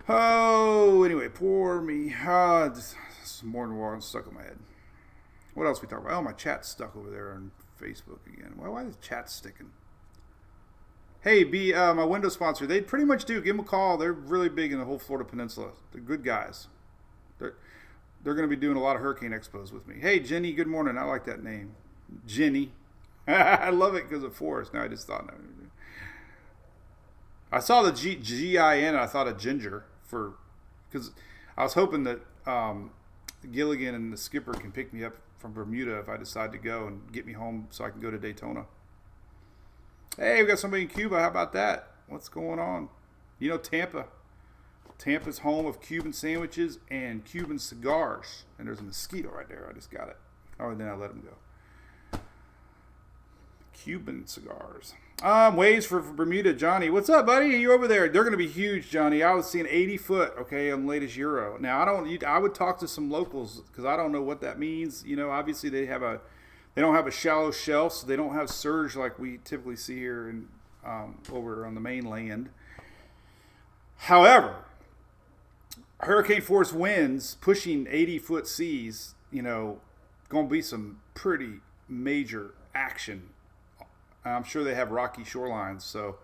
Oh, anyway, poor me. This more than water stuck in my head. What else we talk about? Oh, my chat's stuck over there on Facebook again. Why is the chat sticking? Hey, my window sponsor. They pretty much do. Give them a call. They're really big in the whole Florida Peninsula. They're good guys. They're going to be doing a lot of hurricane expos with me. Hey, Jenny. Good morning. I like that name, Jenny. I love it because of Forrest. Now I just thought. I saw the G-I-N. I thought of ginger because I was hoping that Gilligan and the skipper can pick me up from Bermuda if I decide to go and get me home so I can go to Daytona. Hey, we got somebody in Cuba. How about that? What's going on? You know, Tampa. Tampa's home of Cuban sandwiches and Cuban cigars. And there's a mosquito right there. I just got it. Oh, and then I let him go. Cuban cigars. Waves for Bermuda. Johnny, what's up, buddy? You over there? They're going to be huge, Johnny. I was seeing 80 foot, okay, on the latest Euro. Now, I would talk to some locals because I don't know what that means. You know, obviously they don't have a shallow shelf, so they don't have surge like we typically see here in over on the mainland. However, hurricane force winds pushing 80-foot seas, going to be some pretty major action. I'm sure they have rocky shorelines, so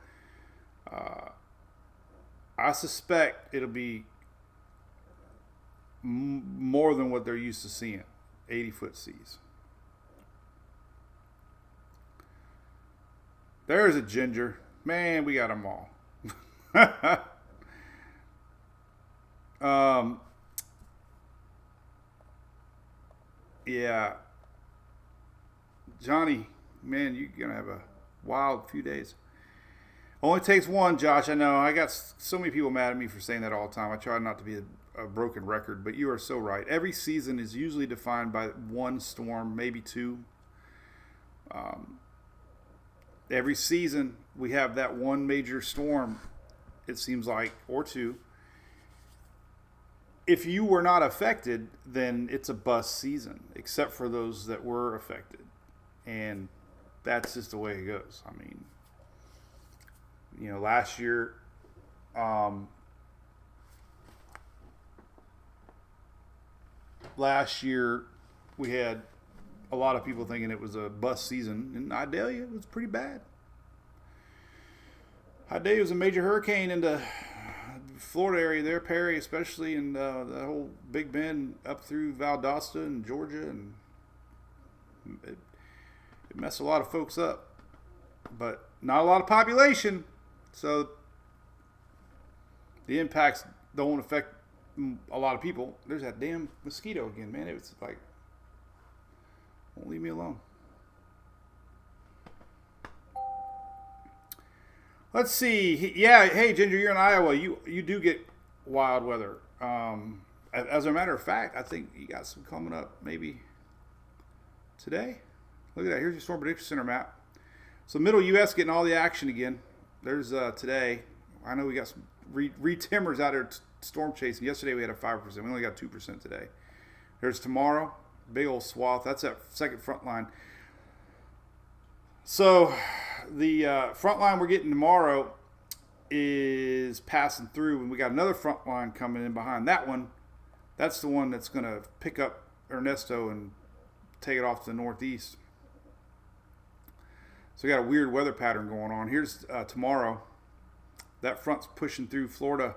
I suspect it'll be more than what they're used to seeing, 80-foot seas. There's a ginger. Man, we got them all. Yeah. Johnny, man, you're going to have a wild few days. Only takes one, Josh. I know. I got so many people mad at me for saying that all the time. I try not to be a broken record, but you are so right. Every season is usually defined by one storm, maybe two. Every season we have that one major storm, it seems like, or two. If you were not affected, then it's a bust season, except for those that were affected. And that's just the way it goes. I mean, last year, we had a lot of people thinking it was a bust season, and Idalia, it was pretty bad. Idalia was a major hurricane in the Florida area there, Perry especially, and the whole Big Bend up through Valdosta and Georgia, and it messed a lot of folks up. But not a lot of population, so The impacts don't affect a lot of people. There's that damn mosquito again, man. It's like, won't leave me alone. Let's see. Yeah, hey Ginger, you're in Iowa. You do get wild weather. As a matter of fact, I think you got some coming up maybe today. Look at that. Here's your Storm Prediction Center map. So middle U.S. getting all the action again. There's today. I know we got some re-timmers out there storm chasing. Yesterday we had a 5%. We only got 2% today. There's tomorrow. Big old swath. That's that second front line. So the front line we're getting tomorrow is passing through, and we got another front line coming in behind that one. That's the one that's going to pick up Ernesto and take it off to the northeast. So we got a weird weather pattern going on. Here's tomorrow. That front's pushing through Florida.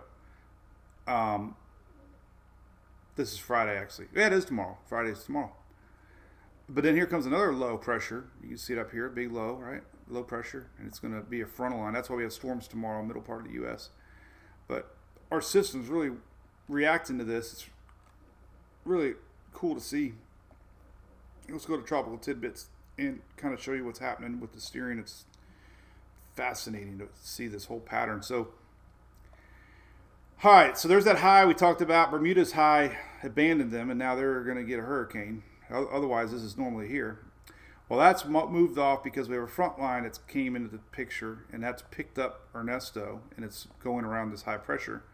This is Friday, actually. Yeah, it is tomorrow. Friday is tomorrow. But then here comes another low pressure. You can see it up here, big low, right? Low pressure, and it's going to be a frontal line. That's why we have storms tomorrow, middle part of the U.S. But our system's really reacting to this. It's really cool to see. Let's go to Tropical Tidbits and kind of show you what's happening with the steering. It's fascinating to see this whole pattern. So, all right, so there's that high we talked about. Bermuda's high abandoned them, and now they're going to get a hurricane. Otherwise, this is normally here. Well, that's moved off because we have a front line that came into the picture, and that's picked up Ernesto, and it's going around this high pressure.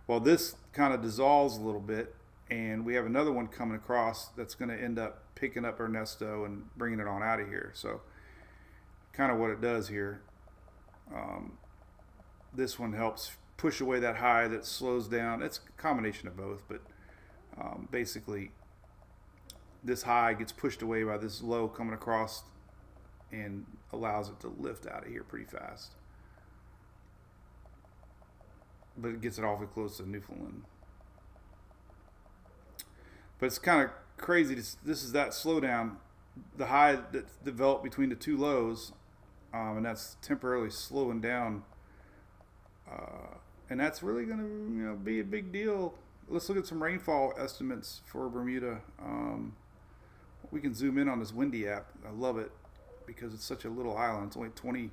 Well, this kind of dissolves a little bit, and we have another one coming across that's going to end up picking up Ernesto and bringing it on out of here. So kind of what it does here. This one helps push away that high that slows down. It's a combination of both, but basically this high gets pushed away by this low coming across and allows it to lift out of here pretty fast. But it gets it awfully close to Newfoundland. But it's kind of crazy. This is that slowdown. The high that developed between the two lows, and that's temporarily slowing down. And that's really going to be a big deal. Let's look at some rainfall estimates for Bermuda. We can zoom in on this windy app. I love it because it's such a little island. It's only 20.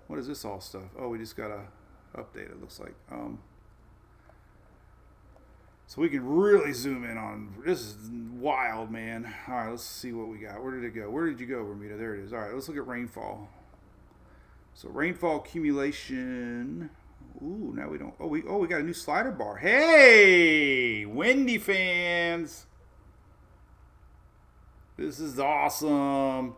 What is this all stuff? Oh, we just got to update it, looks like. So we can really zoom in on this. Is wild, man. All right, let's see what we got. Where did it go? Where did you go, Bermuda? There it is. All right, let's look at rainfall. So rainfall accumulation. Ooh, now we don't. Oh, we got a new slider bar. Hey, windy fans. This is awesome.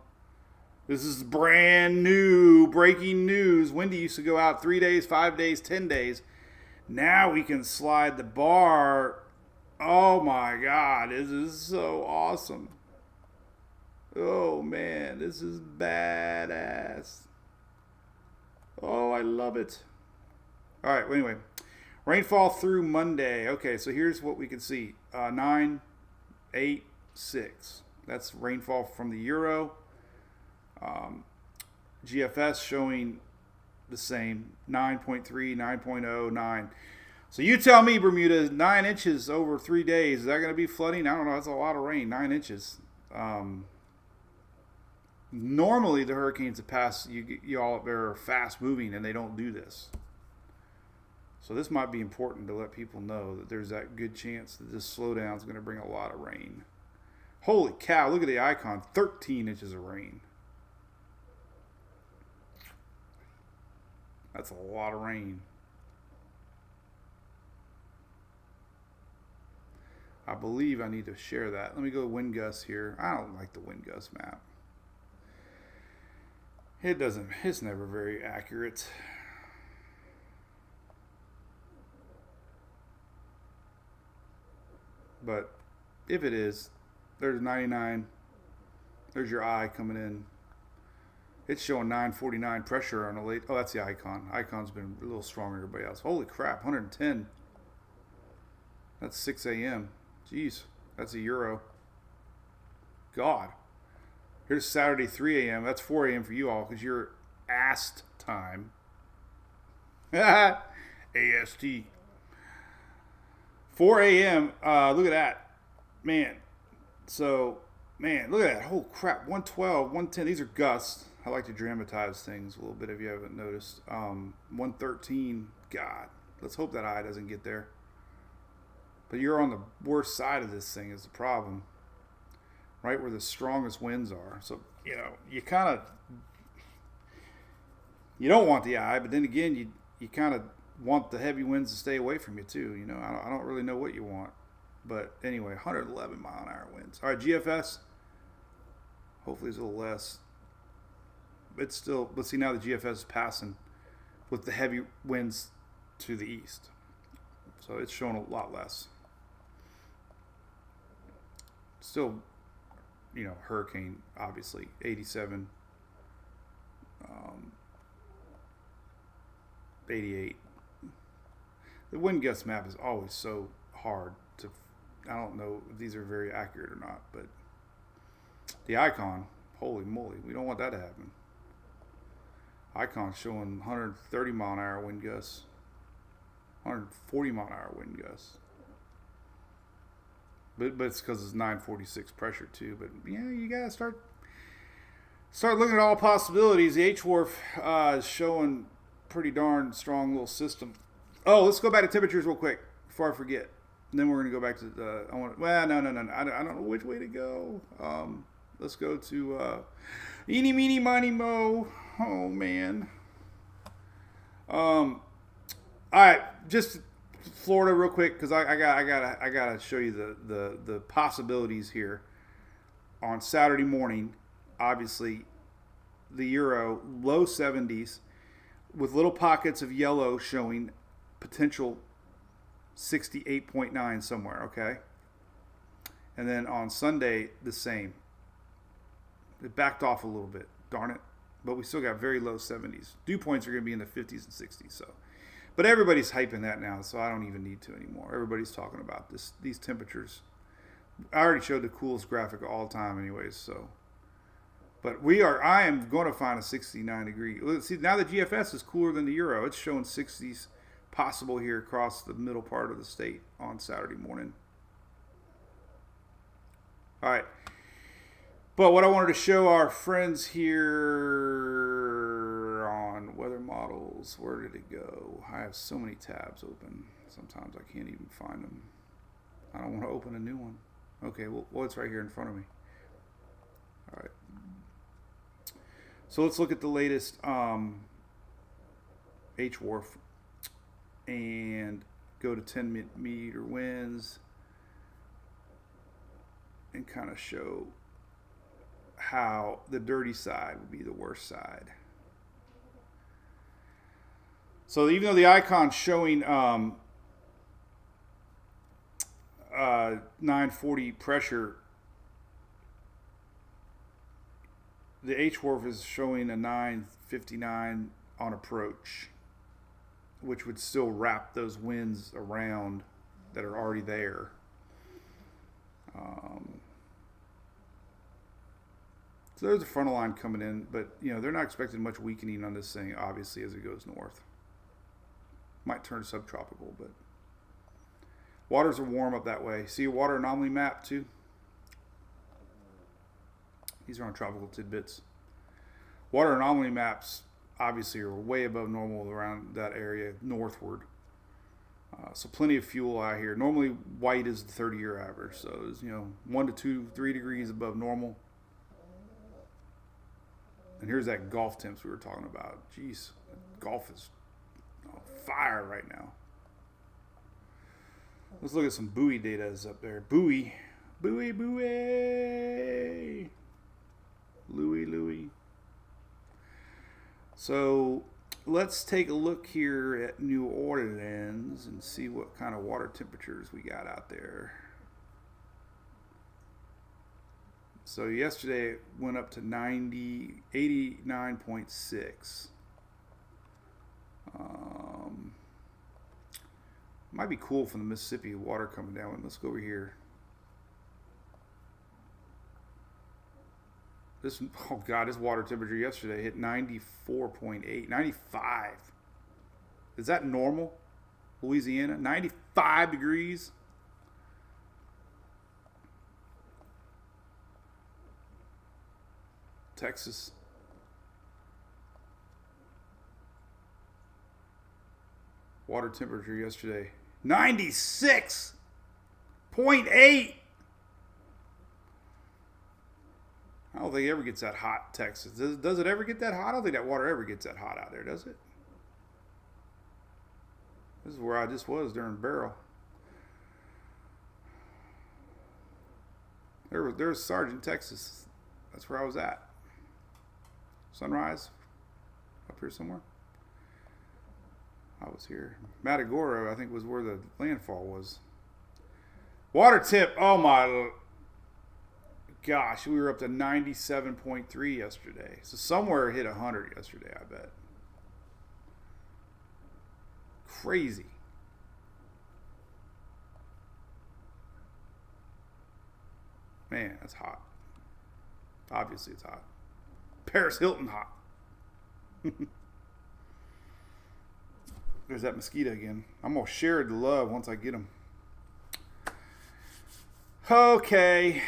This is brand new, breaking news. Windy used to go out 3 days, 5 days, 10 days. Now we can slide the bar. Oh my God, this is so awesome. Oh man, this is badass. Oh, I love it. All right, well, anyway, rainfall through Monday. Okay, so here's what we can see. 9, 8, 6. That's rainfall from the Euro. GFS showing the same, 9.3, 9.0, 9. So you tell me, Bermuda, 9 inches over 3 days. Is that going to be flooding? I don't know. That's a lot of rain, 9 inches. Normally, the hurricanes that pass you all up there are fast moving, and they don't do this. So this might be important to let people know that there's that good chance that this slowdown is going to bring a lot of rain. Holy cow, look at the icon, 13 inches of rain. That's a lot of rain. I believe I need to share that. Let me go to wind gusts here. I don't like the wind gust map. It's never very accurate. But if it is, there's 99. There's your eye coming in. It's showing 949 pressure on a late. Oh, that's the icon. Icon's been a little stronger than everybody else. Holy crap, 110. That's 6 a.m. Jeez, that's a Euro. God. Here's Saturday, 3 a.m. That's 4 a.m. for you all because you're AST time. AST. 4 a.m. Look at that, man. So, man, look at that. Oh crap, 112, 110. These are gusts. I like to dramatize things a little bit if you haven't noticed. 113. God, let's hope that eye doesn't get there. But you're on the worst side of this thing is the problem. Right where the strongest winds are. So, you know, you don't want the eye, but then again, you kind of want the heavy winds to stay away from you too. You know, I don't really know what you want. But anyway, 111 mile an hour winds. All right, GFS. Hopefully it's a little less. It's still, let's see now the GFS is passing with the heavy winds to the east. So it's showing a lot less. Still, you know, hurricane, obviously, 87, 88. The wind gust map is always so hard to, I don't know if these are very accurate or not, but the icon, holy moly, we don't want that to happen. Icon's showing 130 mile an hour wind gusts, 140 mile an hour wind gusts. But it's because it's 946 pressure too. But yeah, you gotta start looking at all possibilities. The H-Wharf is showing pretty darn strong little system. Oh, let's go back to temperatures real quick before I forget. And then we're gonna go back to the. No. I don't know which way to go. Let's go to eeny, meeny, miny, mo. Oh man. All right, just Florida real quick because I gotta show you the possibilities here. On Saturday morning, obviously, the Euro low 70s with little pockets of yellow showing potential 68.9 somewhere. Okay, and then on Sunday the same. It backed off a little bit. Darn it. But we still got very low 70s. Dew points are going to be in the 50s and 60s. So, but everybody's hyping that now, so I don't even need to anymore. Everybody's talking about these temperatures. I already showed the coolest graphic of all time, anyways. So, but I am going to find a 69 degree. Let's see, now the GFS is cooler than the Euro. It's showing 60s possible here across the middle part of the state on Saturday morning. All right. But what I wanted to show our friends here on weather models, where did it go? I have so many tabs open. Sometimes I can't even find them. I don't want to open a new one. Okay, well it's right here in front of me. All right. So let's look at the latest H-Wharf and go to 10 meter winds and kind of show how the dirty side would be the worst side. So even though the icon's showing 940 pressure, the H-Wharf is showing a 959 on approach, which would still wrap those winds around that are already there. So there's a frontal line coming in, but you know they're not expecting much weakening on this thing, obviously, as it goes north. Might turn subtropical, but waters are warm up that way. See a water anomaly map too? These are on tropical tidbits. Water anomaly maps obviously are way above normal around that area northward. So plenty of fuel out here. Normally white is the 30-year average, so it's 1 to 2, 3 degrees above normal. And here's that Gulf temps we were talking about. Jeez, Gulf is on fire right now. Let's look at some buoy data is up there. Buoy. Louis. So let's take a look here at New Orleans and see what kind of water temperatures we got out there. So yesterday it went up to 89.6. Might be cool from the Mississippi water coming down. Let's go over here. This water temperature yesterday hit 94.8, 95. Is that normal? Louisiana, 95 degrees. Texas. Water temperature yesterday, 96.8. I don't think it ever gets that hot, Texas. Does it ever get that hot? I don't think that water ever gets that hot out there, does it? This is where I just was during Barrel. There's Sargent, Texas. That's where I was at. Sunrise, up here somewhere. I was here. Matagorda, I think, was where the landfall was. Water tip. Oh my gosh, we were up to 97.3 yesterday. So somewhere it hit 100 yesterday, I bet. Crazy. Man, that's hot. Obviously, it's hot. Paris Hilton hot. There's that mosquito again. I'm going to share the love once I get them. Okay.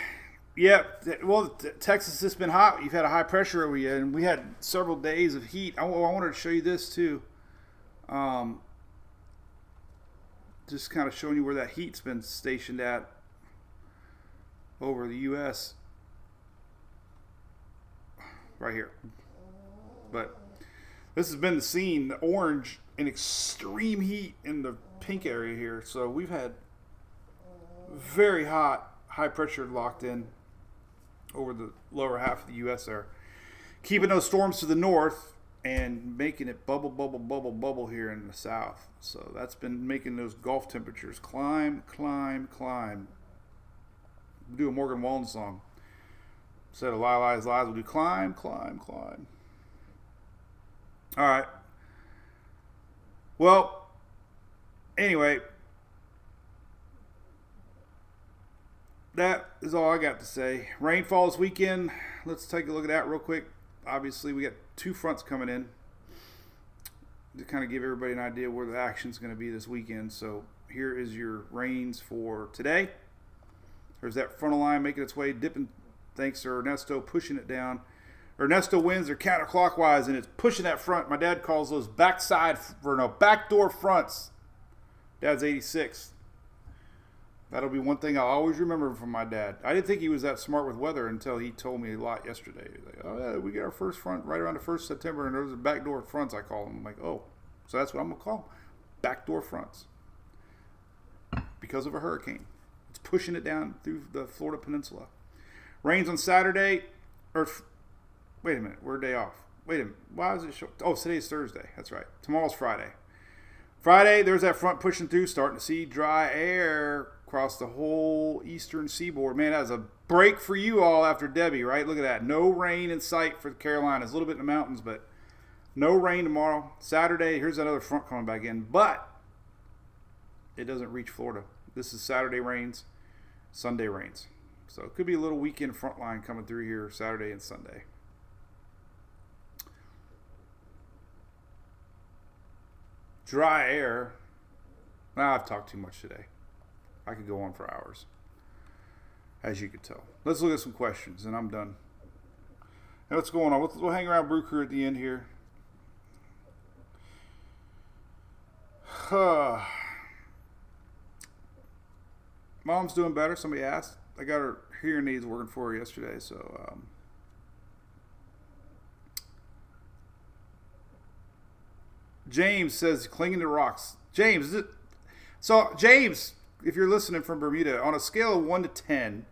Yep. Well, Texas has been hot. You've had a high pressure over you, and we had several days of heat. I wanted to show you this too. Just kind of showing you where that heat's been stationed at over the U.S. Right here. But this has been the scene, the orange and extreme heat in the pink area here. So we've had very hot, high pressure locked in over the lower half of the U.S. there. Keeping those storms to the north and making it bubble, bubble, bubble, bubble here in the south. So that's been making those Gulf temperatures climb, climb, climb. We'll do a Morgan Wallen song. Instead of lie, lies, lies, we'll do climb, climb, climb. All right. Well, anyway, that is all I got to say. Rainfall this weekend. Let's take a look at that real quick. Obviously, we got two fronts coming in to kind of give everybody an idea where the action's going to be this weekend. So here is your rains for today. There's that frontal line making its way, dipping, thanks to Ernesto, pushing it down. Ernesto winds are counterclockwise, and it's pushing that front. My dad calls those backdoor fronts. Dad's 86. That'll be one thing I'll always remember from my dad. I didn't think he was that smart with weather until he told me a lot yesterday. Like, oh, yeah, we get our first front right around the 1st of September, and those are backdoor fronts, I call them. I'm like, oh, so that's what I'm going to call them. Backdoor fronts. Because of a hurricane. It's pushing it down through the Florida Peninsula. Rains on Saturday. Wait a minute. We're a day off. Wait a minute. Why is it short? Oh, today's Thursday. That's right. Tomorrow's Friday. Friday, there's that front pushing through, starting to see dry air across the whole eastern seaboard. Man, that was a break for you all after Debbie, right? Look at that. No rain in sight for the Carolinas. A little bit in the mountains, but no rain tomorrow. Saturday, here's another front coming back in, but it doesn't reach Florida. This is Saturday rains, Sunday rains. So it could be a little weekend front line coming through here Saturday and Sunday. Dry air. I've talked too much today. I could go on for hours, as you could tell. Let's look at some questions, and I'm done. Now, what's going on? We'll hang around Brew Crew at the end here. Mom's doing better. Somebody asked. I got her hearing aids working for her yesterday, so James says clinging to rocks. James, James, if you're listening from Bermuda, on a scale of 1 to 10,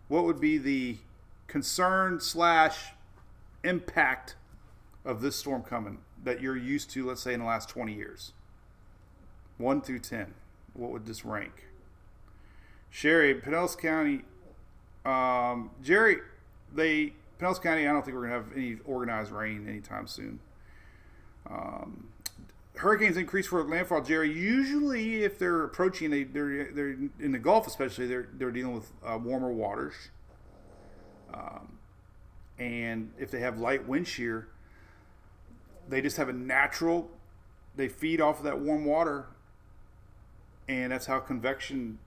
what would be the concern / impact of this storm coming that you're used to, let's say, in the last 20 years? 1 through 10. What would this rank? Sherry, Pinellas County, Jerry, Pinellas County, I don't think we're going to have any organized rain anytime soon. Hurricanes increase for landfall, Jerry. Usually, if they're approaching, they're in the Gulf, especially, they're dealing with warmer waters, and if they have light wind shear, they just have a natural. They feed off of that warm water, and that's how convection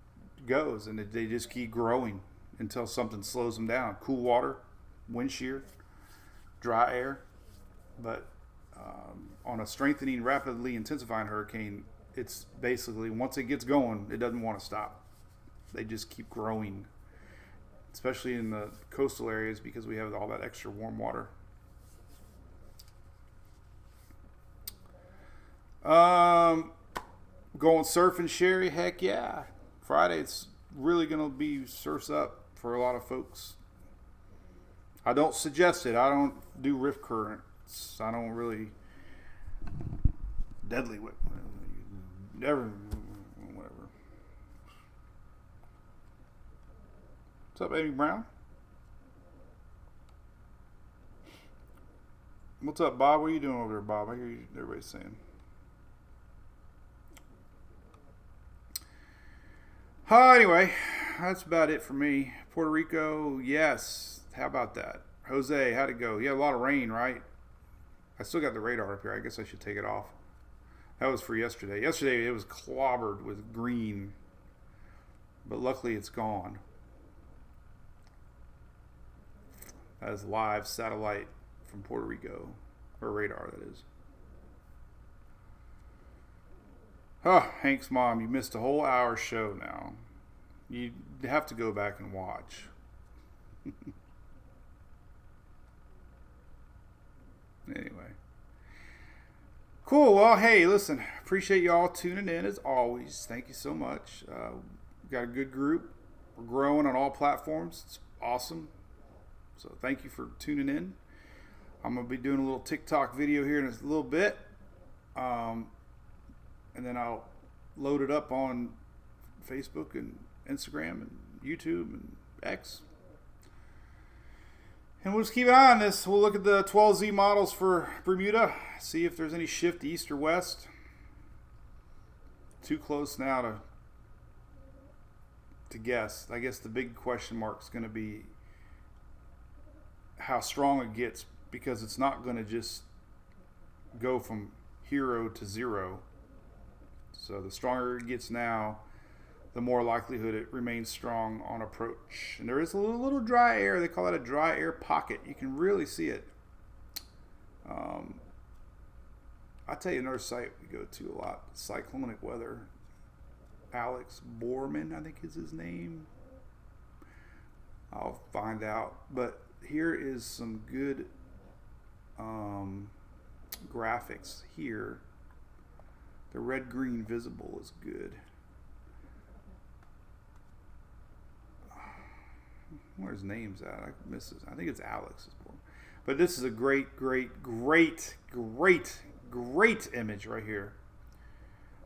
goes, and they just keep growing until something slows them down. Cool water, wind shear. dry air, but on a strengthening, rapidly intensifying hurricane, it's basically, once it gets going, it doesn't want to stop. They just keep growing, especially in the coastal areas because we have all that extra warm water. Going surfing, Sherry? Heck yeah. Friday, it's really going to be surfs up for a lot of folks. I don't suggest it. I don't do rift currents. I don't really deadly whip. Never, whatever. What's up, Amy Brown? What's up, Bob? What are you doing over there, Bob? I hear you, everybody's saying. Anyway, that's about it for me. Puerto Rico, yes. How about that? Jose, how'd it go? You had a lot of rain, right? I still got the radar up here. I guess I should take it off. That was for yesterday. Yesterday it was clobbered with green, but luckily it's gone. That is live satellite from Puerto Rico, or radar, that is. Oh, Hank's mom, you missed a whole hour show now. You have to go back and watch. Anyway. Cool. Well, hey, listen, appreciate y'all tuning in as always. Thank you so much. Got a good group. We're growing on all platforms. It's awesome. So thank you for tuning in. I'm going to be doing a little TikTok video here in a little bit. And then I'll load it up on Facebook and Instagram and YouTube and X. And we'll just keep an eye on this. We'll look at the 12Z models for Bermuda, see if there's any shift east or west. Too close now to guess. I guess the big question mark is going to be how strong it gets, because it's not going to just go from hero to zero. So the stronger it gets now, the more likelihood it remains strong on approach. And there is a little dry air. They call it a dry air pocket. You can really see it. I'll tell you another site we go to a lot. Cyclonic weather. Alex Borman, I think is his name. I'll find out. But here is some good graphics here. The red-green visible is good. Where's his name's at? I miss his. I think it's Alex. But this is a great image right here.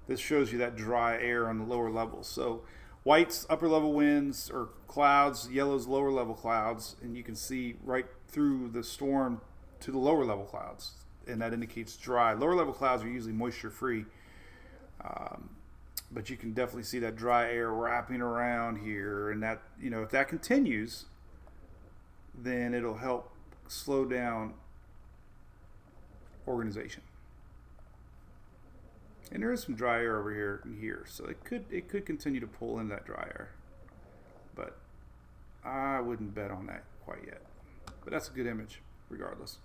This shows you that dry air on the lower levels. So white's upper level winds or clouds, yellow's lower level clouds, and you can see right through the storm to the lower level clouds, and that indicates dry. Lower level clouds are usually moisture free. But you can definitely see that dry air wrapping around here, and that, you know, if that continues, then it'll help slow down organization. And there is some dry air over here, so it could continue to pull in that dry air, but I wouldn't bet on that quite yet. But that's a good image, regardless.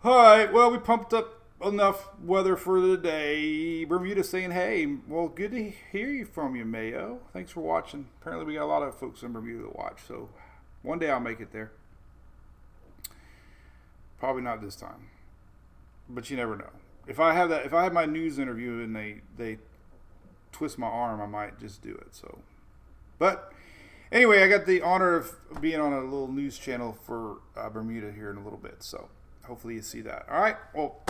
All right, well, we pumped up enough weather for the day. Bermuda saying, hey, well, good to hear from you, Mayo. Thanks for watching. Apparently we got a lot of folks in Bermuda to watch, so one day I'll make it there. Probably not this time, but you never know. If I have my news interview and they twist my arm, I might just do it. So, but anyway, I got the honor of being on a little news channel for Bermuda here in a little bit, so hopefully you see that. All right, well,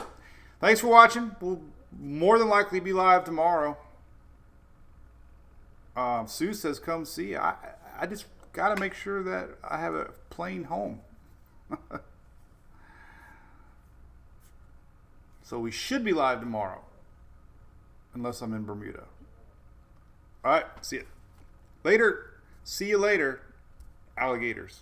thanks for watching. We'll more than likely be live tomorrow. Sue says, come see. I just got to make sure that I have a plane home. So we should be live tomorrow, unless I'm in Bermuda. All right, see you later. See you later, alligators.